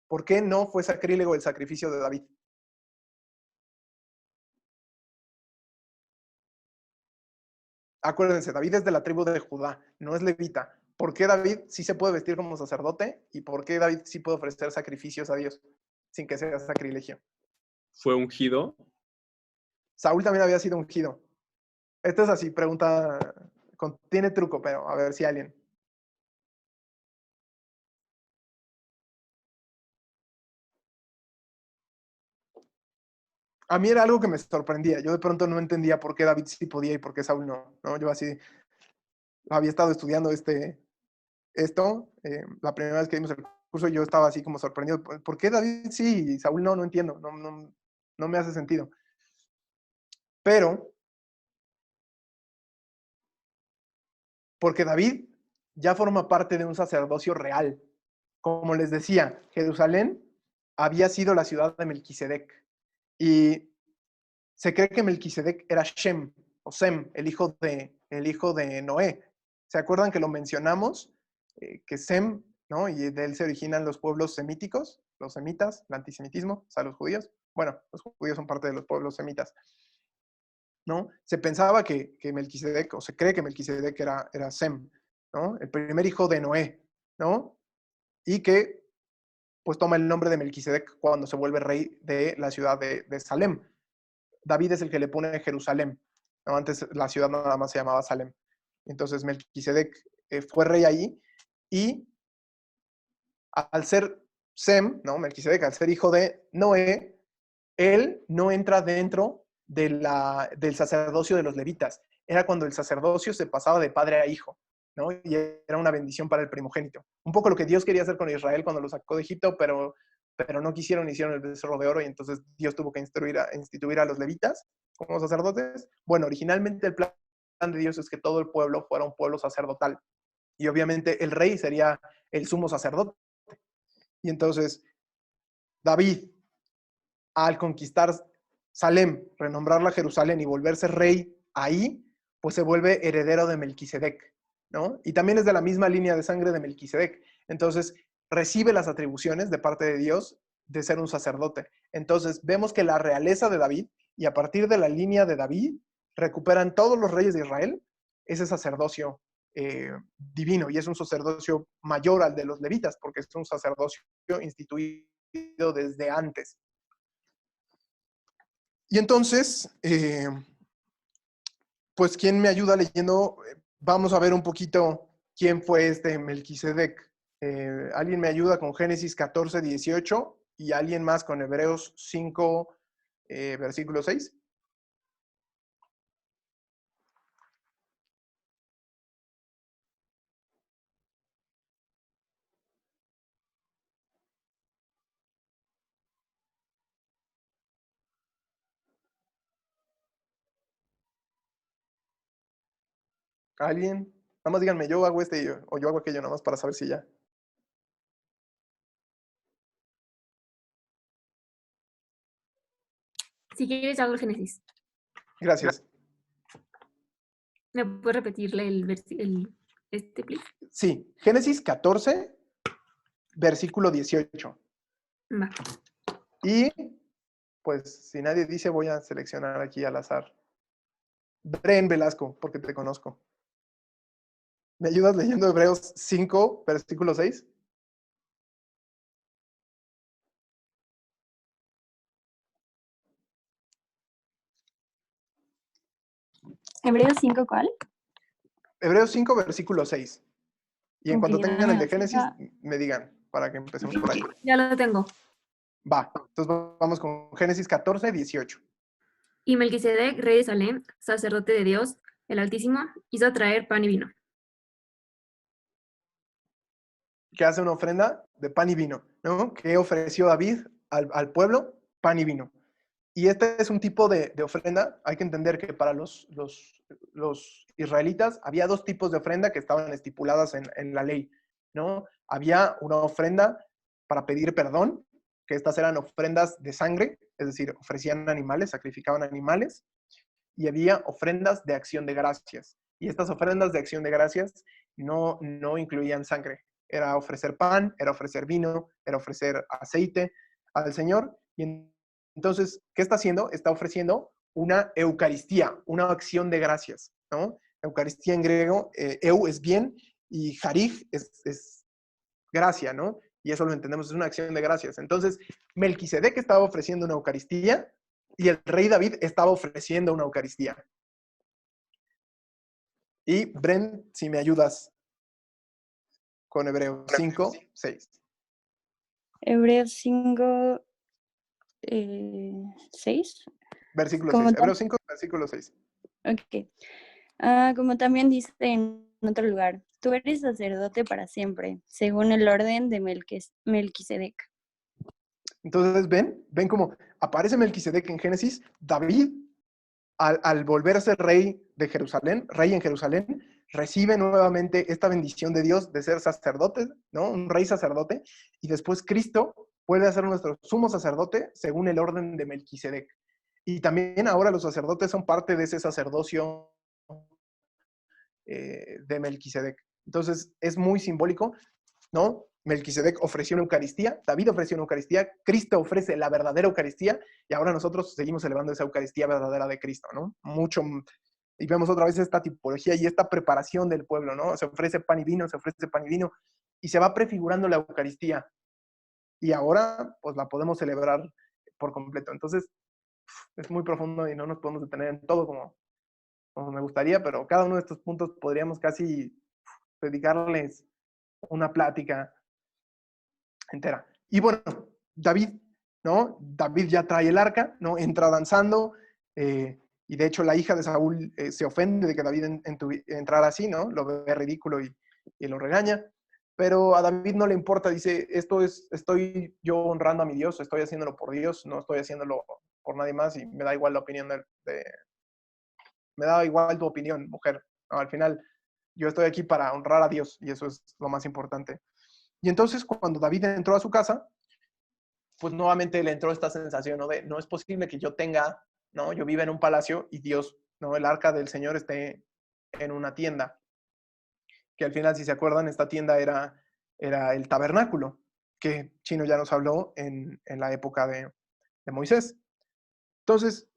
¿por qué no fue sacrílego el sacrificio de David? Acuérdense, David es de la tribu de Judá, no es levita. ¿Por qué David sí se puede vestir como sacerdote? ¿Y por qué David sí puede ofrecer sacrificios a Dios sin que sea sacrilegio? ¿Fue ungido? Saúl también había sido ungido. Esto es así, pregunta, tiene truco, pero a ver si alguien. a mí era algo que me sorprendía. Yo de pronto no entendía por qué David sí podía y por qué Saúl no, ¿no? Yo así había estado estudiando esto, la primera vez que dimos el curso yo estaba así como sorprendido. ¿Por qué David sí y Saúl no? No entiendo, no me hace sentido. Pero, porque David ya forma parte de un sacerdocio real. Como les decía, Jerusalén había sido la ciudad de Melquisedec. Y se cree que Melquisedec era Shem, o Sem, el hijo de Noé. ¿Se acuerdan que lo mencionamos? Que Sem, ¿no? Y de él se originan los pueblos semíticos, los semitas, el antisemitismo, o sea, los judíos. Bueno, los judíos son parte de los pueblos semitas, ¿no? Se pensaba que Melquisedec, o se cree que Melquisedec era Sem, ¿no? El primer hijo de Noé, ¿no? Y que pues toma el nombre de Melquisedec cuando se vuelve rey de la ciudad de Salem. David es el que le pone Jerusalén, ¿no? Antes la ciudad nada más se llamaba Salem. Entonces Melquisedec fue rey ahí y al ser Sem, ¿no? Melquisedec, al ser hijo de Noé, él no entra dentro del sacerdocio de los levitas. Era cuando el sacerdocio se pasaba de padre a hijo, ¿no? Y era una bendición para el primogénito. Un poco lo que Dios quería hacer con Israel cuando lo sacó de Egipto, pero no quisieron, hicieron el becerro de oro y entonces Dios tuvo que instituir a los levitas como sacerdotes. Bueno, originalmente el plan de Dios es que todo el pueblo fuera un pueblo sacerdotal y obviamente el rey sería el sumo sacerdote. Y entonces David, al conquistar Salem, renombrarla Jerusalén y volverse rey ahí, pues se vuelve heredero de Melquisedec, ¿no? Y también es de la misma línea de sangre de Melquisedec. Entonces, recibe las atribuciones de parte de Dios de ser un sacerdote. Entonces, vemos que la realeza de David, y a partir de la línea de David, recuperan todos los reyes de Israel ese sacerdocio divino, y es un sacerdocio mayor al de los levitas, porque es un sacerdocio instituido desde antes. Y entonces, pues, ¿quién me ayuda leyendo? Vamos a ver un poquito quién fue este Melquisedec. ¿Alguien me ayuda con Génesis 14, 18? Y alguien más con Hebreos 5, versículo 6. ¿Alguien? Nada más díganme, yo hago o yo hago aquello, nada más para saber si ya. Si quieres, hago el Génesis. Gracias. ¿Me puedes repetirle please? Sí, Génesis 14, versículo 18. Va. Y, pues, si nadie dice, voy a seleccionar aquí al azar. Bren Velasco, porque te conozco. ¿Me ayudas leyendo Hebreos 5, versículo 6? Hebreos 5, ¿cuál? Hebreos 5, versículo 6. Y en cuanto tengan el de Génesis, Ah, me digan, para que empecemos por ahí. Ya lo tengo. Va, entonces vamos con Génesis 14, 18. Y Melquisedec, rey de Salem, sacerdote de Dios, el Altísimo, hizo traer pan y vino. Que hace una ofrenda de pan y vino, ¿no? Que ofreció David al pueblo, pan y vino. Y este es un tipo de ofrenda. Hay que entender que para los israelitas había dos tipos de ofrenda que estaban estipuladas en la ley, ¿no? Había una ofrenda para pedir perdón, que estas eran ofrendas de sangre, es decir, ofrecían animales, sacrificaban animales, y había ofrendas de acción de gracias. Y estas ofrendas de acción de gracias no incluían sangre. Era ofrecer pan, era ofrecer vino, era ofrecer aceite al Señor. Y entonces, ¿qué está haciendo? Está ofreciendo una Eucaristía, una acción de gracias, ¿no? Eucaristía en griego, eu es bien y jarij es gracia, ¿no? Y eso lo entendemos, es una acción de gracias. Entonces, Melquisedec estaba ofreciendo una Eucaristía y el rey David estaba ofreciendo una Eucaristía. Y Bren, si me ayudas con Hebreos 5, 6. Hebreos 5, 6. Versículo Como 6. tam- Hebreos 5, versículo 6. ok. Como también dice en otro lugar, tú eres sacerdote para siempre, según el orden de Melquisedec. Entonces, ven cómo aparece Melquisedec en Génesis. David, al volver a ser rey de Jerusalén, rey en Jerusalén, recibe nuevamente esta bendición de Dios de ser sacerdote, ¿no? Un rey sacerdote. Y después Cristo vuelve a ser nuestro sumo sacerdote según el orden de Melquisedec. Y también ahora los sacerdotes son parte de ese sacerdocio de Melquisedec. Entonces, es muy simbólico, ¿no? Melquisedec ofreció una Eucaristía, David ofreció una Eucaristía, Cristo ofrece la verdadera Eucaristía, y ahora nosotros seguimos celebrando esa Eucaristía verdadera de Cristo, ¿no? Y vemos otra vez esta tipología y esta preparación del pueblo, ¿no? Se ofrece pan y vino, y se va prefigurando la Eucaristía. Y ahora, pues la podemos celebrar por completo. Entonces, es muy profundo y no nos podemos detener en todo como me gustaría, pero cada uno de estos puntos podríamos casi dedicarles una plática entera. Y bueno, David, ¿no? David ya trae el arca, ¿no? Entra danzando, y de hecho la hija de Saúl se ofende de que David entrara así, ¿no? Lo ve ridículo y lo regaña, pero a David no le importa, dice, estoy yo honrando a mi Dios, estoy haciéndolo por Dios, no estoy haciéndolo por nadie más, y me da igual la opinión me da igual tu opinión, mujer, ¿no? Al final yo estoy aquí para honrar a Dios, y eso es lo más importante. Y entonces cuando David entró a su casa, pues nuevamente le entró esta sensación, ¿no? De no es posible que yo tenga, ¿no? Yo viva en un palacio y Dios, ¿no? El arca del Señor esté en una tienda. Que al final, si se acuerdan, esta tienda era el tabernáculo, que Chino ya nos habló en la época de Moisés. Entonces,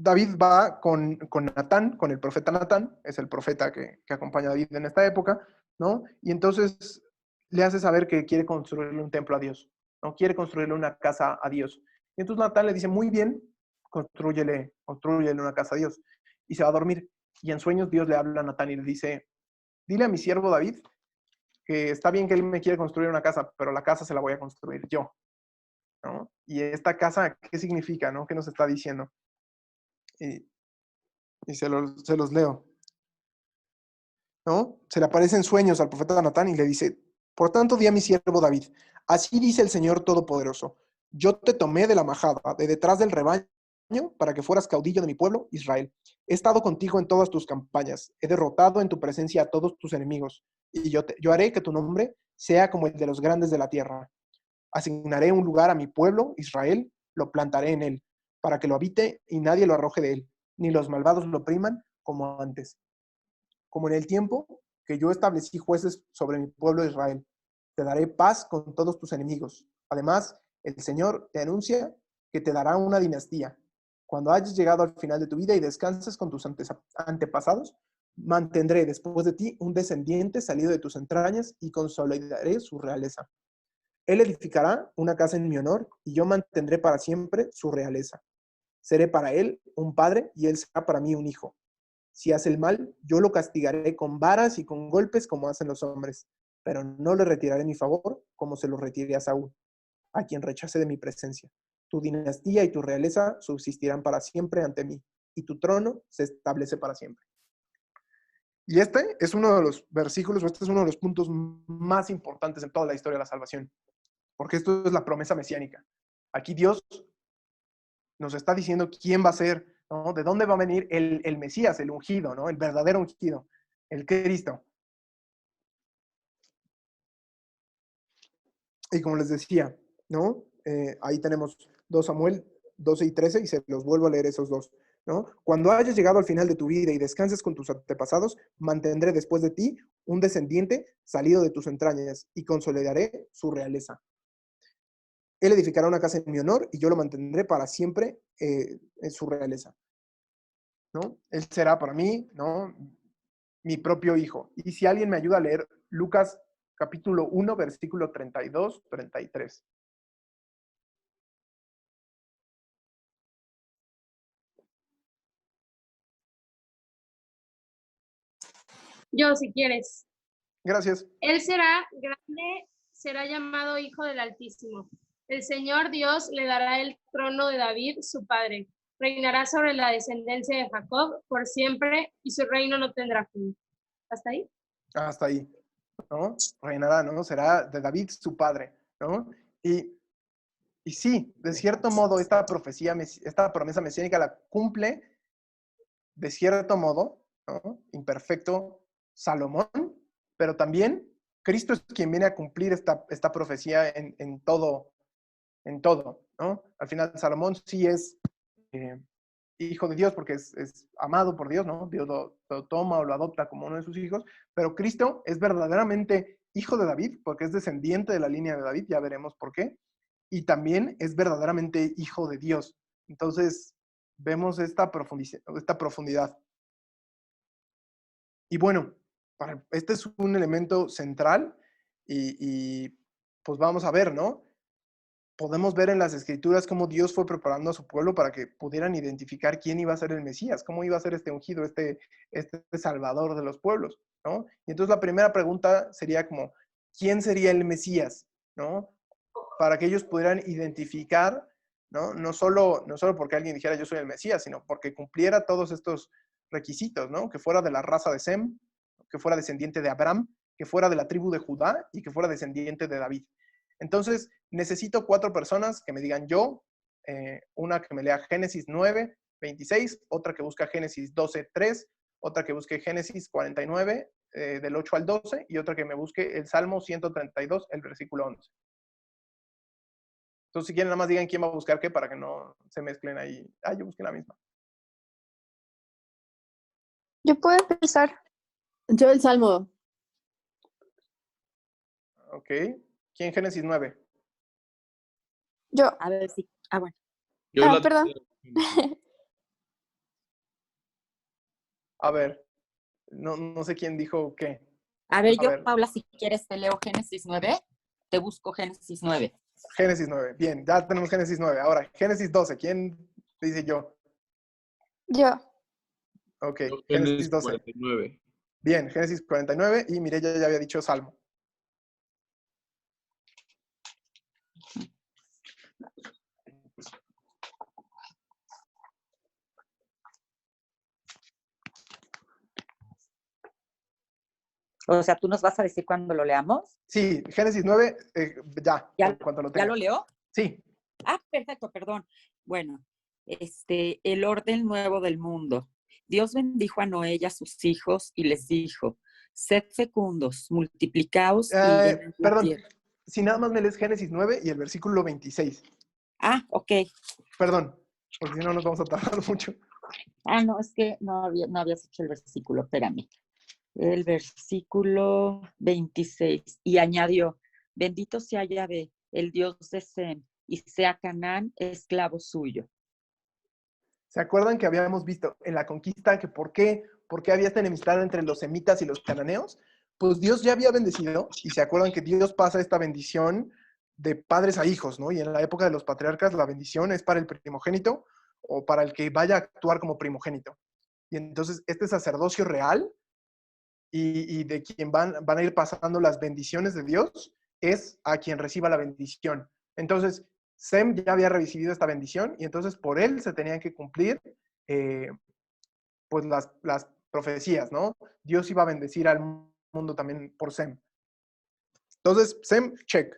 David va con Natán, con el profeta Natán, es el profeta que acompaña a David en esta época, ¿no? Y entonces le hace saber que quiere construirle un templo a Dios, ¿no? Quiere construirle una casa a Dios. Y entonces Natán le dice, muy bien, construyele una casa a Dios. Y se va a dormir. Y en sueños Dios le habla a Natán y le dice, dile a mi siervo David que está bien que él me quiere construir una casa, pero la casa se la voy a construir yo, ¿no? Y esta casa, ¿qué significa, no? ¿Qué nos está diciendo? Y se los leo, ¿no? Se le aparecen sueños al profeta Natán y le dice, por tanto di a mi siervo David, así dice el Señor Todopoderoso, yo te tomé de la majada, de detrás del rebaño, para que fueras caudillo de mi pueblo, Israel. He estado contigo en todas tus campañas, he derrotado en tu presencia a todos tus enemigos, y yo haré que tu nombre sea como el de los grandes de la tierra. Asignaré un lugar a mi pueblo, Israel, lo plantaré en él, para que lo habite y nadie lo arroje de él, ni los malvados lo opriman como antes. Como en el tiempo que yo establecí jueces sobre mi pueblo Israel, te daré paz con todos tus enemigos. Además, el Señor te anuncia que te dará una dinastía. Cuando hayas llegado al final de tu vida y descanses con tus antepasados, mantendré después de ti un descendiente salido de tus entrañas y consolidaré su realeza. Él edificará una casa en mi honor y yo mantendré para siempre su realeza. Seré para él un padre y él será para mí un hijo. Si hace el mal, yo lo castigaré con varas y con golpes como hacen los hombres, pero no le retiraré mi favor como se lo retiré a Saúl, a quien rechacé de mi presencia. Tu dinastía y tu realeza subsistirán para siempre ante mí, y tu trono se establece para siempre. Y este es uno de los versículos, o este es uno de los puntos más importantes en toda la historia de la salvación, porque esto es la promesa mesiánica. Aquí Dios nos está diciendo quién va a ser, ¿no? De dónde va a venir el Mesías, el ungido, ¿no? El verdadero ungido, el Cristo. Y como les decía, ¿no? Ahí tenemos 2 Samuel 12 y 13, y se los vuelvo a leer esos dos, ¿no? Cuando hayas llegado al final de tu vida y descanses con tus antepasados, mantendré después de ti un descendiente salido de tus entrañas y consolidaré su realeza. Él edificará una casa en mi honor y yo lo mantendré para siempre en su realeza, ¿no? Él será para mí, ¿no? Mi propio hijo. Y si alguien me ayuda a leer Lucas capítulo 1, versículo 32, 33. Yo, si quieres. Gracias. Él será grande, será llamado Hijo del Altísimo. El Señor Dios le dará el trono de David, su padre. Reinará sobre la descendencia de Jacob por siempre y su reino no tendrá fin. ¿Hasta ahí? Hasta ahí, ¿no? Reinará, ¿no? Será de David su padre, ¿no? Y sí, de cierto modo, esta profecía, esta promesa mesiánica la cumple, de cierto modo, ¿no? Imperfecto, Salomón, pero también Cristo es quien viene a cumplir esta profecía en todo, ¿no? Al final, Salomón sí es hijo de Dios porque es amado por Dios, ¿no? Dios lo toma o lo adopta como uno de sus hijos, pero Cristo es verdaderamente hijo de David porque es descendiente de la línea de David, ya veremos por qué, y también es verdaderamente hijo de Dios. Entonces, vemos esta profundidad. Y bueno, este es un elemento central y pues vamos a ver, ¿no? Podemos ver en las escrituras cómo Dios fue preparando a su pueblo para que pudieran identificar quién iba a ser el Mesías, cómo iba a ser este ungido, este salvador de los pueblos, ¿no? Y entonces la primera pregunta sería como, ¿quién sería el Mesías, ¿no? Para que ellos pudieran identificar, ¿no? No solo porque alguien dijera yo soy el Mesías, sino porque cumpliera todos estos requisitos, ¿no? Que fuera de la raza de Sem, que fuera descendiente de Abraham, que fuera de la tribu de Judá y que fuera descendiente de David. Entonces, necesito 4 personas que me digan yo, una que me lea Génesis 9, 26, otra que busque Génesis 12, 3, otra que busque Génesis 49, del 8 al 12, y otra que me busque el Salmo 132, el versículo 11. Entonces, si quieren, nada más digan quién va a buscar qué para que no se mezclen ahí. Yo busqué la misma. Yo puedo empezar. Yo el Salmo. Ok. ¿Quién Génesis 9? Yo. A ver si. Bueno. Perdón. A ver, no sé quién dijo qué. A ver, Paula, si quieres te leo Génesis 9. Te busco Génesis 9. Génesis 9. Bien, ya tenemos Génesis 9. Ahora, Génesis 12. ¿Quién dice yo? Yo. Ok, Génesis 12. 49. Bien, Génesis 49 y Mireya ya había dicho Salmo. O sea, ¿tú nos vas a decir cuándo lo leamos? Sí, Génesis 9, ¿Ya, cuando lo ¿Ya tenga. lo leo? Sí. Perfecto, perdón. Bueno, el orden nuevo del mundo. Dios bendijo a Noé y a sus hijos y les dijo, sed fecundos, multiplicaos y llenad la Perdón, tierra. si nada más me lees Génesis 9 y el versículo 26. Ok. Perdón, porque si no nos vamos a tardar mucho. No, es que no habías hecho el versículo, espérame. El versículo 26. Y añadió, bendito sea Yahvé, el Dios de Sem, y sea Canaán esclavo suyo. ¿Se acuerdan que habíamos visto en la conquista que por qué había esta enemistad entre los semitas y los cananeos? Pues Dios ya había bendecido, y se acuerdan que Dios pasa esta bendición de padres a hijos, ¿no? Y en la época de los patriarcas la bendición es para el primogénito o para el que vaya a actuar como primogénito. Y entonces este sacerdocio real y de quien van a ir pasando las bendiciones de Dios es a quien reciba la bendición. Entonces, Sem ya había recibido esta bendición y entonces por él se tenían que cumplir pues las profecías, ¿no? Dios iba a bendecir al mundo también por Sem. Entonces, Sem, check.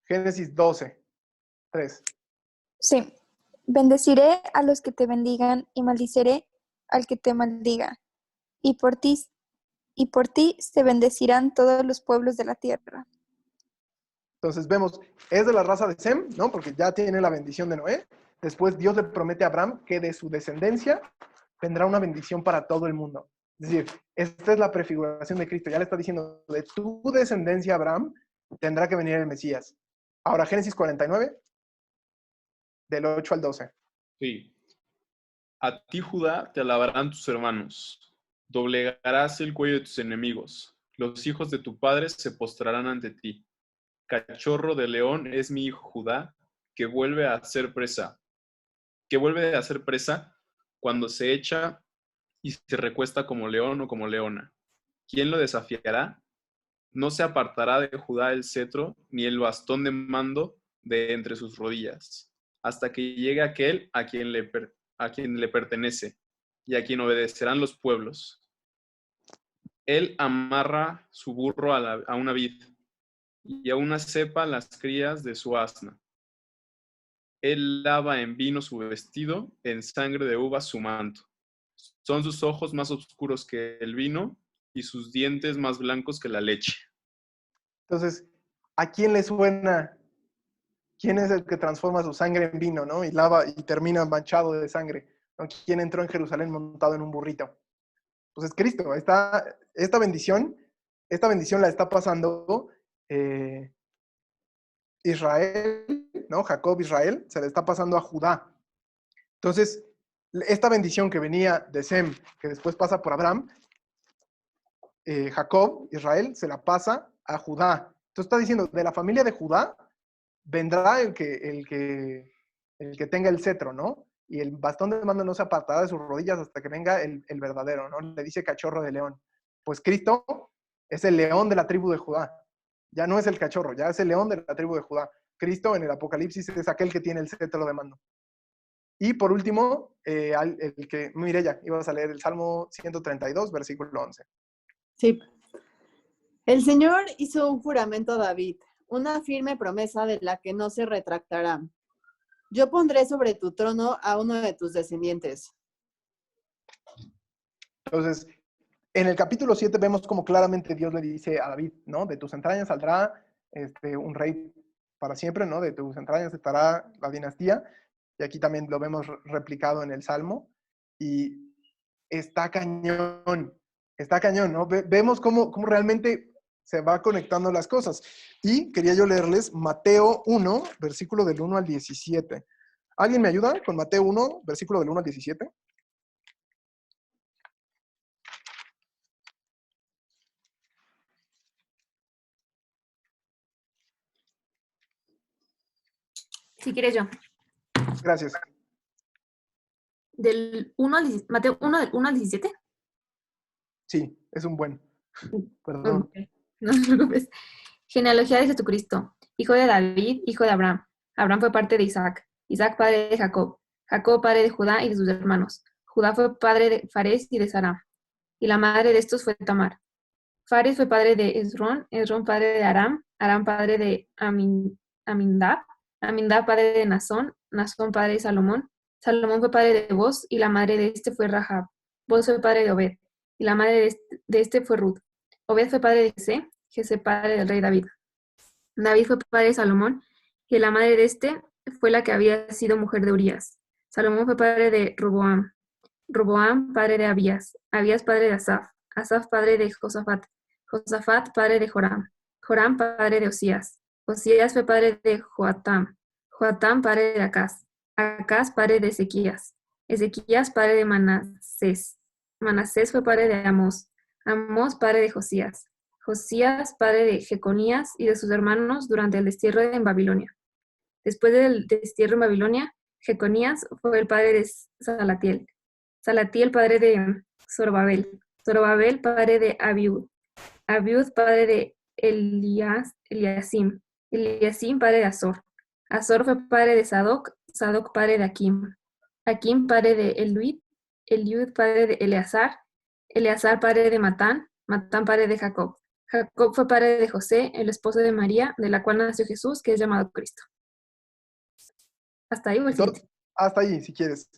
Génesis 12, 3. Sí. Bendeciré a los que te bendigan y maldiciré al que te maldiga. Y por ti se bendecirán todos los pueblos de la tierra. Entonces vemos, es de la raza de Sem, ¿no? Porque ya tiene la bendición de Noé. Después Dios le promete a Abraham que de su descendencia vendrá una bendición para todo el mundo. Es decir, esta es la prefiguración de Cristo. Ya le está diciendo, de tu descendencia, Abraham, tendrá que venir el Mesías. Ahora, Génesis 49, del 8 al 12. Sí. A ti, Judá, te alabarán tus hermanos. Doblegarás el cuello de tus enemigos. Los hijos de tu padre se postrarán ante ti. Cachorro de león es mi hijo Judá, que vuelve a hacer presa. Que vuelve a hacer presa cuando se echa y se recuesta como león o como leona. ¿Quién lo desafiará? No se apartará de Judá el cetro, ni el bastón de mando de entre sus rodillas, hasta que llegue aquel a quien le pertenece y a quien obedecerán los pueblos. Él amarra su burro a una vid y a una cepa las crías de su asna. Él lava en vino su vestido, en sangre de uvas su manto. Son sus ojos más oscuros que el vino y sus dientes más blancos que la leche. Entonces, ¿a quién le suena? ¿Quién es el que transforma su sangre en vino, ¿no? Y lava y termina manchado de sangre, ¿no? ¿Quién entró en Jerusalén montado en un burrito? Pues es Cristo. Esta bendición la está pasando Israel, ¿no? Jacob, Israel, se le está pasando a Judá. Entonces, esta bendición que venía de Sem, que después pasa por Abraham, Jacob, Israel, se la pasa a Judá. Entonces está diciendo, de la familia de Judá vendrá el que tenga el cetro, ¿no? Y el bastón de mando no se apartará de sus rodillas hasta que venga el verdadero, ¿no? Le dice cachorro de león. Pues Cristo es el león de la tribu de Judá. Ya no es el cachorro, ya es el león de la tribu de Judá. Cristo en el Apocalipsis es aquel que tiene el cetro de mando. Y por último, Mireya, ibas a leer el Salmo 132, versículo 11. Sí. El Señor hizo un juramento a David, una firme promesa de la que no se retractará. Yo pondré sobre tu trono a uno de tus descendientes. Entonces, en el capítulo 7 vemos como claramente Dios le dice a David, ¿no? De tus entrañas saldrá un rey para siempre, ¿no? De tus entrañas estará la dinastía. Y aquí también lo vemos replicado en el Salmo. Y está cañón, ¿no? Vemos cómo realmente se va conectando las cosas. Y quería yo leerles Mateo 1, versículo del 1 al 17. ¿Alguien me ayuda con Mateo 1, versículo del 1 al 17? Si quieres yo. Gracias. Mateo 1 del 1 al 17. Sí, es un buen. Perdón. Okay. No te preocupes. Genealogía de Jesucristo, hijo de David, hijo de Abraham. Abraham fue parte de Isaac. Isaac padre de Jacob. Jacob padre de Judá y de sus hermanos. Judá fue padre de Fares y de Sara. Y la madre de estos fue Tamar. Fares fue padre de Esrón. Esrón padre de Aram. Aram padre de Amindab. Amindab padre de Nazón. Nazón padre de Salomón. Salomón fue padre de Boz y la madre de este fue Rahab. Boz fue padre de Obed y la madre de este fue Ruth. Obed fue padre de Jesé. Jesé padre del rey David. David fue padre de Salomón y la madre de este fue la que había sido mujer de Urías. Salomón fue padre de Roboam. Roboam padre de Abías. Abías padre de Asaf. Asaf padre de Josafat. Josafat padre de Joram. Joram padre de Osías. Osías fue padre de Joatam. Joatam padre de Acaz. Acaz padre de Ezequías. Ezequías padre de Manasés. Manasés fue padre de Amós. Amós padre de Josías. Josías padre de Jeconías y de sus hermanos durante el destierro en Babilonia. Después del destierro en Babilonia, Jeconías fue el padre de Salatiel. Salatiel padre de Zorobabel. Zorobabel padre de Abiud. Abiud padre de Eliasim. Eliasim padre de Azor. Azor fue padre de Sadoc. Sadoc padre de Akim. Akim padre de Eliud. Eliud padre de Eleazar. Eleazar padre de Matán. Matán padre de Jacob. Jacob fue padre de José, el esposo de María, de la cual nació Jesús, que es llamado Cristo. Hasta ahí, ¿o el siguiente? Hasta ahí, si quieres.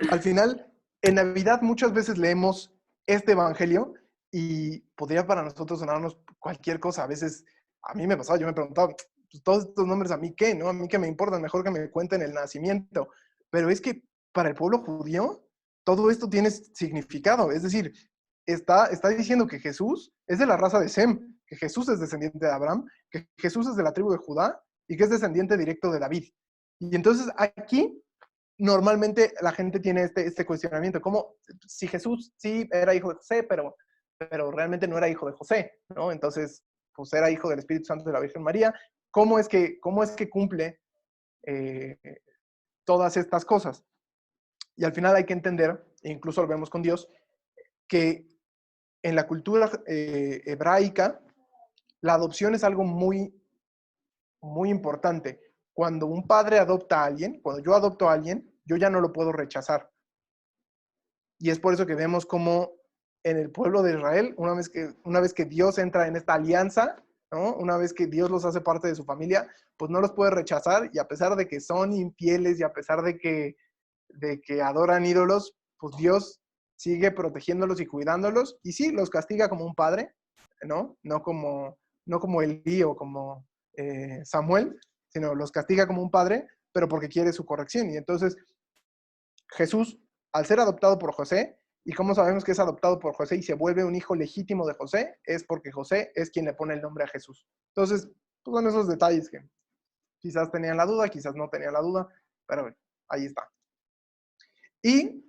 Al final, en Navidad muchas veces leemos este evangelio y podría para nosotros sonarnos cualquier cosa. A veces, a mí me pasaba, yo me preguntaba, pues, todos estos nombres, ¿a mí qué? ¿No? A mí qué me importan, mejor que me cuenten el nacimiento. Pero es que para el pueblo judío, todo esto tiene significado. Es decir, está diciendo que Jesús es de la raza de Sem, que Jesús es descendiente de Abraham, que Jesús es de la tribu de Judá y que es descendiente directo de David. Y entonces aquí normalmente la gente tiene este cuestionamiento, como si Jesús sí era hijo de José, pero realmente no era hijo de José, ¿no? Entonces, pues era hijo del Espíritu Santo de la Virgen María. ¿Cómo es que cumple todas estas cosas? Y al final hay que entender, e incluso lo vemos con Dios, que en la cultura hebraica la adopción es algo muy, muy importante. cuando un padre adopta a alguien, cuando yo adopto a alguien, yo ya no lo puedo rechazar. Y es por eso que vemos cómo en el pueblo de Israel, una vez que Dios entra en esta alianza, ¿no? Una vez que Dios los hace parte de su familia, pues no los puede rechazar, y a pesar de que son infieles y a pesar de que adoran ídolos, pues Dios sigue protegiéndolos y cuidándolos, y sí, los castiga como un padre, ¿no? No como Elí o como Samuel, sino los castiga como un padre, pero porque quiere su corrección. Y entonces Jesús, al ser adoptado por José, ¿y cómo sabemos que es adoptado por José y se vuelve un hijo legítimo de José? Es porque José es quien le pone el nombre a Jesús. Entonces, pues son esos detalles que quizás tenían la duda, quizás no tenían la duda, pero bueno, ahí está. Y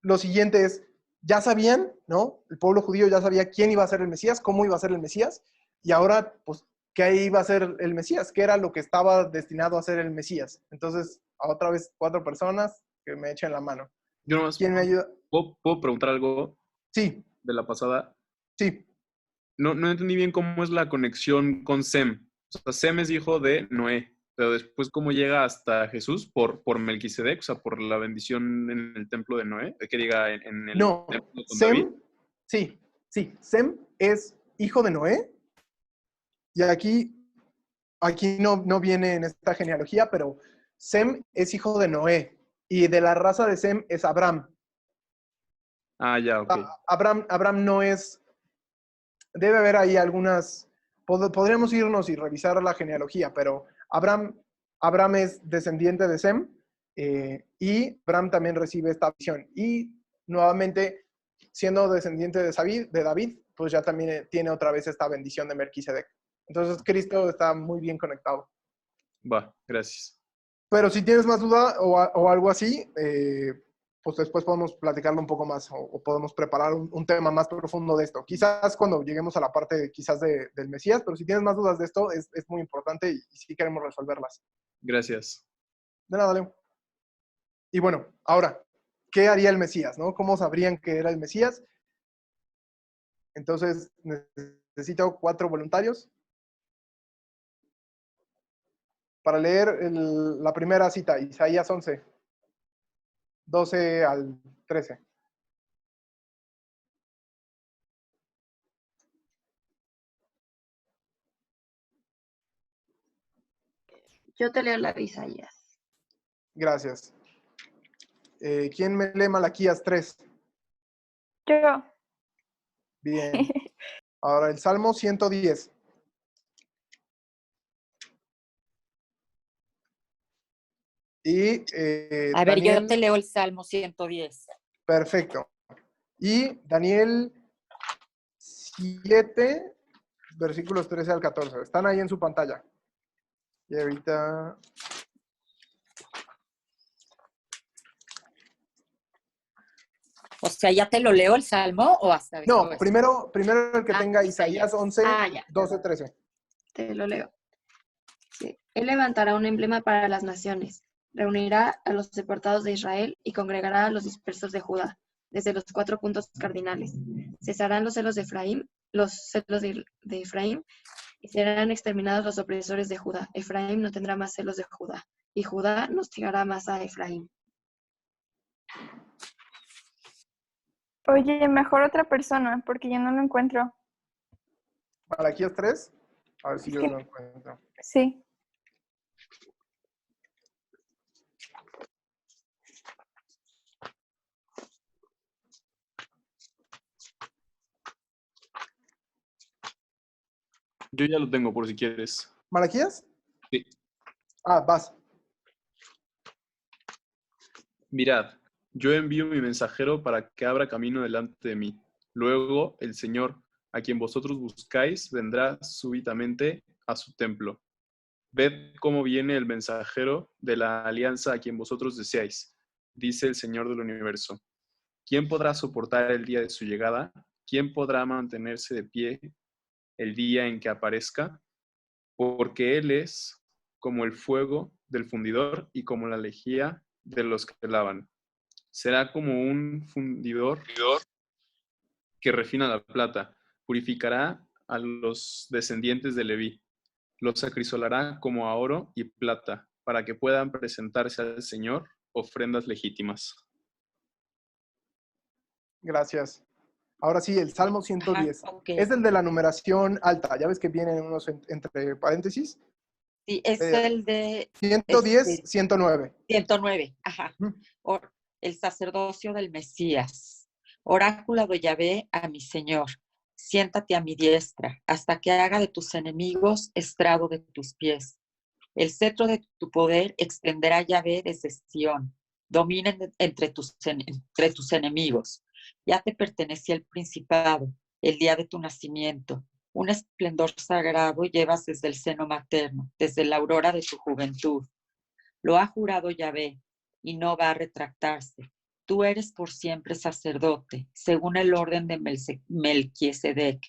lo siguiente es, ya sabían, ¿no? El pueblo judío ya sabía quién iba a ser el Mesías, cómo iba a ser el Mesías, y ahora, pues, ¿qué iba a ser el Mesías? ¿Qué era lo que estaba destinado a ser el Mesías? Entonces, otra vez 4 personas que me echen la mano. Yo nomás, ¿Quién me ayuda? ¿puedo preguntar algo? Sí. De la pasada. Sí. No entendí bien cómo es la conexión con Sem. O sea, Sem es hijo de Noé, pero después cómo llega hasta Jesús por Melquisedec, o sea, por la bendición en el templo de Noé, que diga en el No, templo con Sem, David. sí, Sem es hijo de Noé, y aquí no viene en esta genealogía, pero Sem es hijo de Noé, y de la raza de Sem es Abraham. Ah, ya, ok. Abraham no es, debe haber ahí algunas, podríamos irnos y revisar la genealogía, pero Abraham es descendiente de Sem, y Abraham también recibe esta visión. Y nuevamente, siendo descendiente de David, pues ya también tiene otra vez esta bendición de Melquisedec. Entonces, Cristo está muy bien conectado. Va, gracias. Pero si tienes más duda o algo así, pues después podemos platicarlo un poco más o podemos preparar un tema más profundo de esto. Quizás cuando lleguemos a la parte quizás del Mesías, pero si tienes más dudas de esto, es muy importante y sí queremos resolverlas. Gracias. De nada, Leo. Y bueno, ahora, ¿qué haría el Mesías, no? ¿Cómo sabrían que era el Mesías? Entonces, necesito 4 voluntarios para leer la primera cita, Isaías 11, 12 al 13. Yo te leo la de Isaías. Gracias. ¿Quién me lee Malaquías 3? Yo. Bien. Ahora el Salmo 110. Y a ver, Daniel, yo te leo el Salmo 110. Perfecto. Y Daniel 7, versículos 13 al 14. Están ahí en su pantalla. Y ahorita... O sea, ¿ya te lo leo el Salmo o hasta después? No, primero el que tenga Isaías 11, 12, 13. Te lo leo. Sí. Él levantará un emblema para las naciones, reunirá a los deportados de Israel y congregará a los dispersos de Judá, desde los 4 puntos cardinales. Cesarán los celos de Efraín, y serán exterminados los opresores de Judá. Efraín no tendrá más celos de Judá, y Judá no hostigará más a Efraín. Oye, mejor otra persona, porque yo no lo encuentro. Malaquías 3. A ver si yo lo encuentro. Sí. Yo ya lo tengo por si quieres. ¿Malaquías? Sí. Vas. Mirad, yo envío mi mensajero para que abra camino delante de mí. Luego el Señor, a quien vosotros buscáis, vendrá súbitamente a su templo. Ved cómo viene el mensajero de la alianza a quien vosotros deseáis, dice el Señor del universo. ¿Quién podrá soportar el día de su llegada? ¿Quién podrá mantenerse de pie el día en que aparezca? Porque Él es como el fuego del fundidor y como la lejía de los que lavan. Será como un fundidor que refina la plata, purificará a los descendientes de Leví. Los acrisolará como a oro y plata, para que puedan presentarse al Señor ofrendas legítimas. Gracias. Ahora sí, el Salmo 110. ok. Es el de la numeración alta. Ya ves que vienen unos entre paréntesis. Sí, es el de 110, 109. 109, ajá. El sacerdocio del Mesías. Oráculo de Yahvé a mi Señor. Siéntate a mi diestra, hasta que haga de tus enemigos estrado de tus pies. El cetro de tu poder extenderá Yahvé desde Sión. Dominen entre tus enemigos. Ya te pertenecía el principado, el día de tu nacimiento. Un esplendor sagrado llevas desde el seno materno, desde la aurora de tu juventud. Lo ha jurado Yahvé, y no va a retractarse. Tú eres por siempre sacerdote, según el orden de Melquisedec.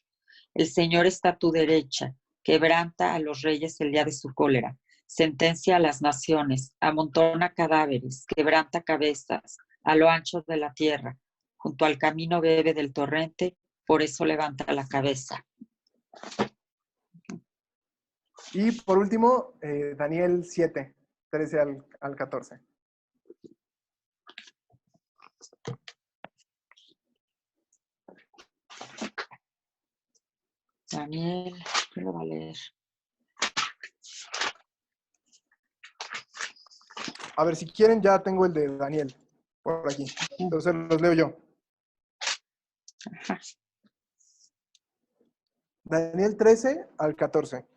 El Señor está a tu derecha, quebranta a los reyes el día de su cólera, sentencia a las naciones, amontona cadáveres, quebranta cabezas, a lo ancho de la tierra. Junto al camino bebe del torrente, por eso levanta la cabeza. Y por último, Daniel 7, 13 al 14. Daniel, ¿quién lo va a leer? A ver, si quieren, ya tengo el de Daniel por aquí. Entonces los leo yo. Ajá. Daniel 13 al 14.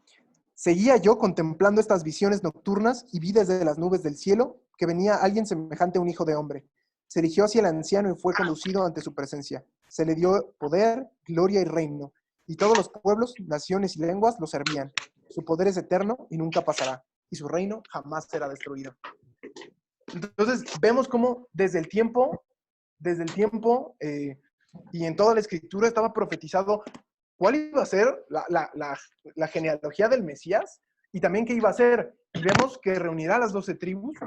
Seguía yo contemplando estas visiones nocturnas y vi desde las nubes del cielo que venía alguien semejante a un hijo de hombre. Se dirigió hacia el anciano y fue conducido ante su presencia. Se le dio poder, gloria y reino, y todos los pueblos, naciones y lenguas lo servían. Su poder es eterno y nunca pasará, y su reino jamás será destruido. Entonces vemos cómo desde el tiempo y en toda la escritura estaba profetizado cuál iba a ser la genealogía del Mesías y también qué iba a ser. Y vemos que reunirá las 12 tribus,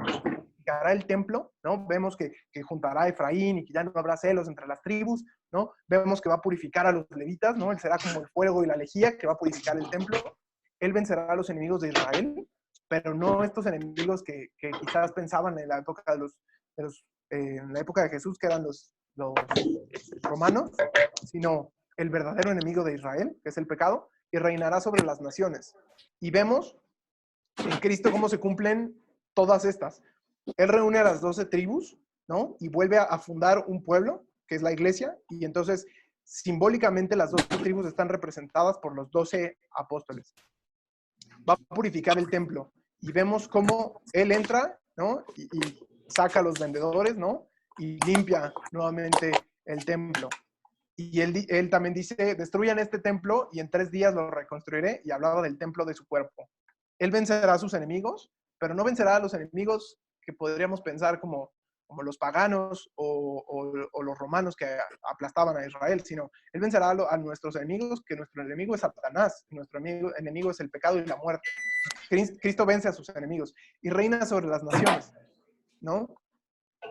que hará el templo, ¿no? Vemos que juntará a Efraín y que ya no habrá celos entre las tribus, ¿no? Vemos que va a purificar a los levitas, ¿no? Él será como el fuego y la lejía que va a purificar el templo. Él vencerá a los enemigos de Israel, pero no estos enemigos que quizás pensaban en la época en la época de Jesús, que eran los romanos, sino el verdadero enemigo de Israel, que es el pecado, y reinará sobre las naciones. Y vemos en Cristo cómo se cumplen todas estas. Él reúne a las 12 tribus, ¿no? Y vuelve a fundar un pueblo, que es la iglesia, y entonces simbólicamente las 12 tribus están representadas por los 12 apóstoles. Va a purificar el templo, y vemos cómo él entra, ¿no? Y saca a los vendedores, ¿no? Y limpia nuevamente el templo. Y él también dice, destruyan este templo y en 3 días lo reconstruiré, y hablaba del templo de su cuerpo. Él vencerá a sus enemigos, pero no vencerá a los enemigos que podríamos pensar como los paganos o los romanos que aplastaban a Israel, sino él vencerá a nuestros enemigos, que nuestro enemigo es Satanás, nuestro enemigo es el pecado y la muerte. Cristo vence a sus enemigos y reina sobre las naciones, ¿no?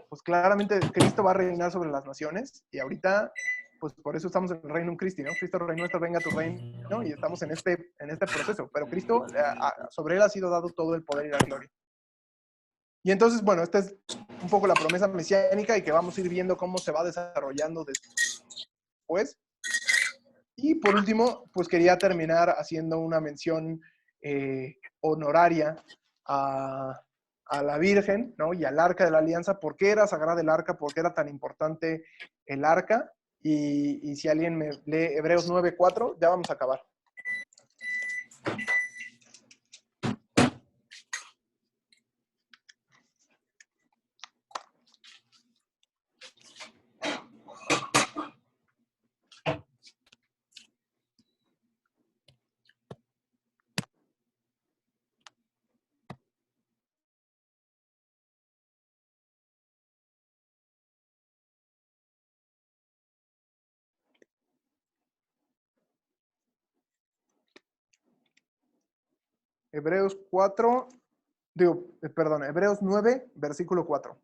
Pues claramente Cristo va a reinar sobre las naciones y ahorita, pues por eso estamos en el reino Christi, ¿no? Cristo reino nuestro, venga tu reino, ¿no? Y estamos en este proceso, pero Cristo, sobre él ha sido dado todo el poder y la gloria. Y entonces, bueno, esta es un poco la promesa mesiánica y que vamos a ir viendo cómo se va desarrollando después. Y por último, pues quería terminar haciendo una mención honoraria a la Virgen, ¿no? Y al Arca de la Alianza. ¿Por qué era sagrada el Arca? ¿Por qué era tan importante el Arca? Y si alguien me lee Hebreos 9:4, ya vamos a acabar. Hebreos 9, versículo 4.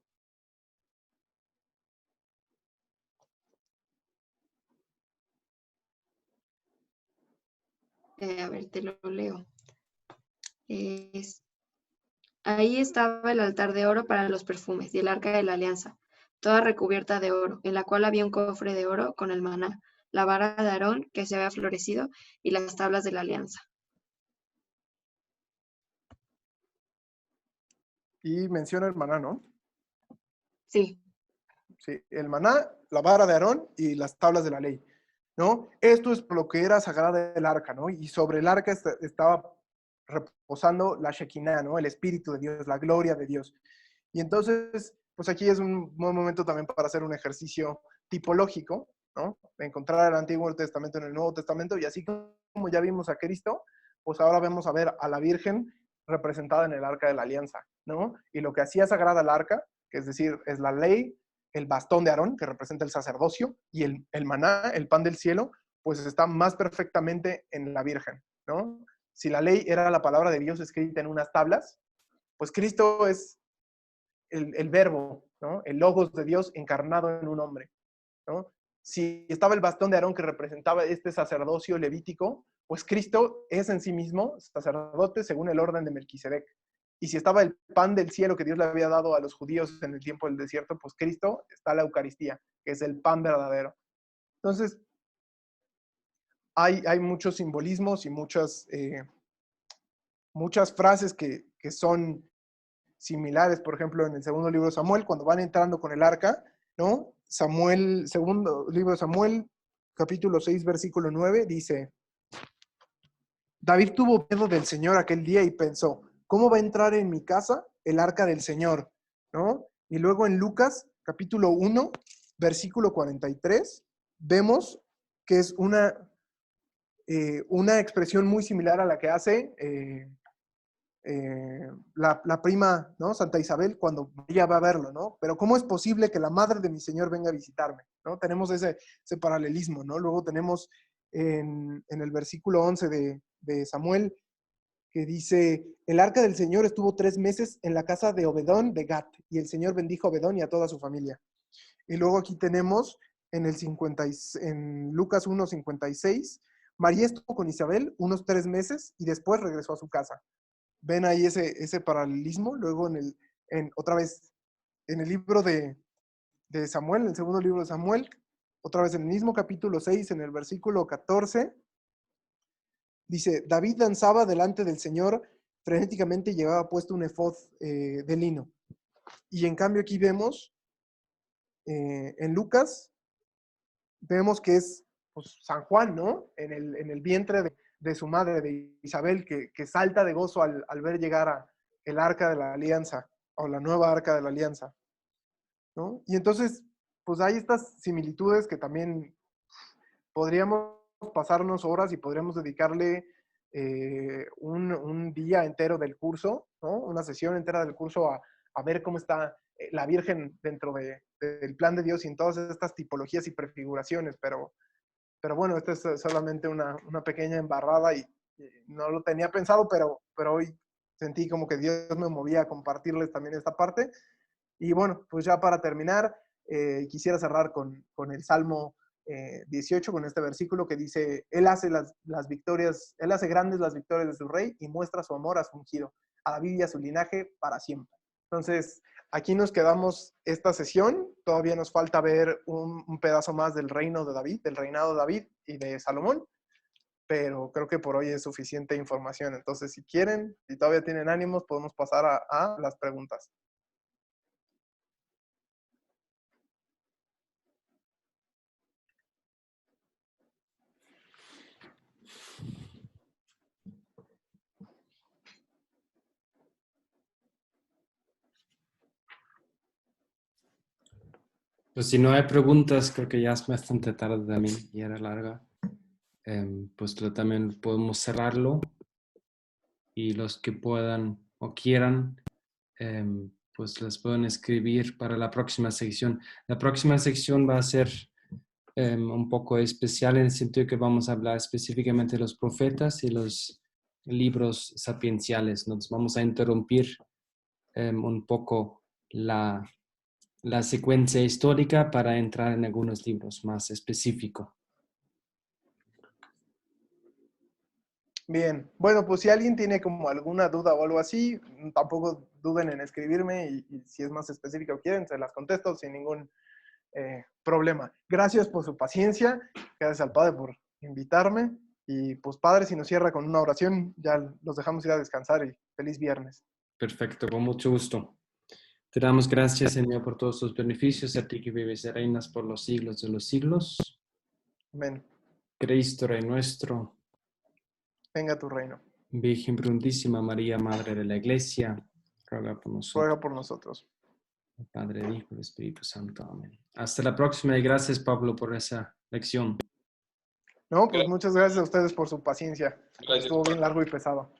A ver, te lo leo. Ahí estaba el altar de oro para los perfumes y el arca de la alianza, toda recubierta de oro, en la cual había un cofre de oro con el maná, la vara de Aarón que se había florecido y las tablas de la alianza. Y menciona el maná, ¿no? Sí. Sí, el maná, la vara de Aarón y las tablas de la ley, ¿no? Esto es lo que era sagrada del arca, ¿no? Y sobre el arca estaba reposando la Shekinah, ¿no? El Espíritu de Dios, la gloria de Dios. Y entonces, pues aquí es un buen momento también para hacer un ejercicio tipológico, ¿no? Encontrar el Antiguo Testamento en el Nuevo Testamento, y así como ya vimos a Cristo, pues ahora vamos a ver a la Virgen representada en el Arca de la Alianza, ¿no? Y lo que hacía sagrada el arca, que es decir, es la ley, el bastón de Aarón, que representa el sacerdocio, y el maná, el pan del cielo, pues está más perfectamente en la Virgen, ¿no? Si la ley era la palabra de Dios escrita en unas tablas, pues Cristo es el verbo, ¿no? El logos de Dios encarnado en un hombre, ¿no? Si estaba el bastón de Aarón que representaba este sacerdocio levítico, pues Cristo es en sí mismo sacerdote según el orden de Melquisedec. Y si estaba el pan del cielo que Dios le había dado a los judíos en el tiempo del desierto, pues Cristo está la Eucaristía, que es el pan verdadero. Entonces, hay muchos simbolismos y muchas frases que son similares. Por ejemplo, en el segundo libro de Samuel, cuando van entrando con el arca, ¿no? Samuel, segundo libro de Samuel, capítulo 6, versículo 9, dice: David tuvo miedo del Señor aquel día y pensó, ¿cómo va a entrar en mi casa el arca del Señor? ¿No? Y luego en Lucas, capítulo 1, versículo 43, vemos que es una expresión muy similar a la que hace la prima, ¿no? Santa Isabel, cuando ella va a verlo, ¿no? Pero ¿cómo es posible que la madre de mi Señor venga a visitarme? ¿No? Tenemos ese paralelismo, ¿no? Luego tenemos en el versículo 11 de Samuel, que dice, el arca del Señor estuvo 3 meses en la casa de Obedón de Gat, y el Señor bendijo a Obedón y a toda su familia. Y luego aquí tenemos en Lucas 1:56, María estuvo con Isabel unos 3 meses y después regresó a su casa. Ven ahí ese paralelismo. Luego otra vez en el libro de Samuel, en el segundo libro de Samuel, otra vez en el mismo capítulo 6, en el versículo 14, dice, David danzaba delante del Señor, frenéticamente llevaba puesto un efod de lino. Y en cambio aquí vemos, en Lucas, vemos que es pues, San Juan, ¿no? En el vientre de su madre, de Isabel, que salta de gozo al ver llegar el arca de la alianza, o la nueva arca de la alianza, ¿no? Y entonces, pues hay estas similitudes que también podríamos pasarnos horas y podríamos dedicarle un día entero del curso, ¿no? Una sesión entera del curso a ver cómo está la Virgen dentro del plan de Dios y en todas estas tipologías y prefiguraciones, pero bueno, esta es solamente una pequeña embarrada y no lo tenía pensado, pero hoy sentí como que Dios me movía a compartirles también esta parte. Y bueno, pues ya para terminar, quisiera cerrar con el Salmo 18, con este versículo que dice, Él hace las victorias, Él hace grandes las victorias de su rey y muestra su amor a su ungido, a David y a su linaje para siempre. Entonces, aquí nos quedamos esta sesión. Todavía nos falta ver un pedazo más del reino de David, del reinado de David y de Salomón, pero creo que por hoy es suficiente información. Entonces, si quieren, si todavía tienen ánimos, podemos pasar a las preguntas. Pues si no hay preguntas, creo que ya es bastante tarde también y era larga. Pues también podemos cerrarlo y los que puedan o quieran, pues les pueden escribir para la próxima sección. La próxima sección va a ser un poco especial en el sentido que vamos a hablar específicamente de los profetas y los libros sapienciales. Nos vamos a interrumpir un poco la secuencia histórica para entrar en algunos libros más específicos. Bien, bueno, pues si alguien tiene como alguna duda o algo así, tampoco duden en escribirme y si es más específico o quieren, se las contesto sin ningún problema. Gracias por su paciencia, gracias al Padre por invitarme y pues Padre, si nos cierra con una oración, ya los dejamos ir a descansar y feliz viernes. Perfecto, con mucho gusto. Te damos gracias, Señor, por todos tus beneficios, a ti que vives y reinas por los siglos de los siglos. Amén. Cristo, Rey nuestro, Venga tu reino. Virgen prudísima María, Madre de la Iglesia, ruega por nosotros. Ruega por nosotros. Padre, el Hijo y el Espíritu Santo. Amén. Hasta la próxima y gracias, Pablo, por esa lección. No, pues muchas gracias a ustedes por su paciencia. Estuvo bien largo y pesado.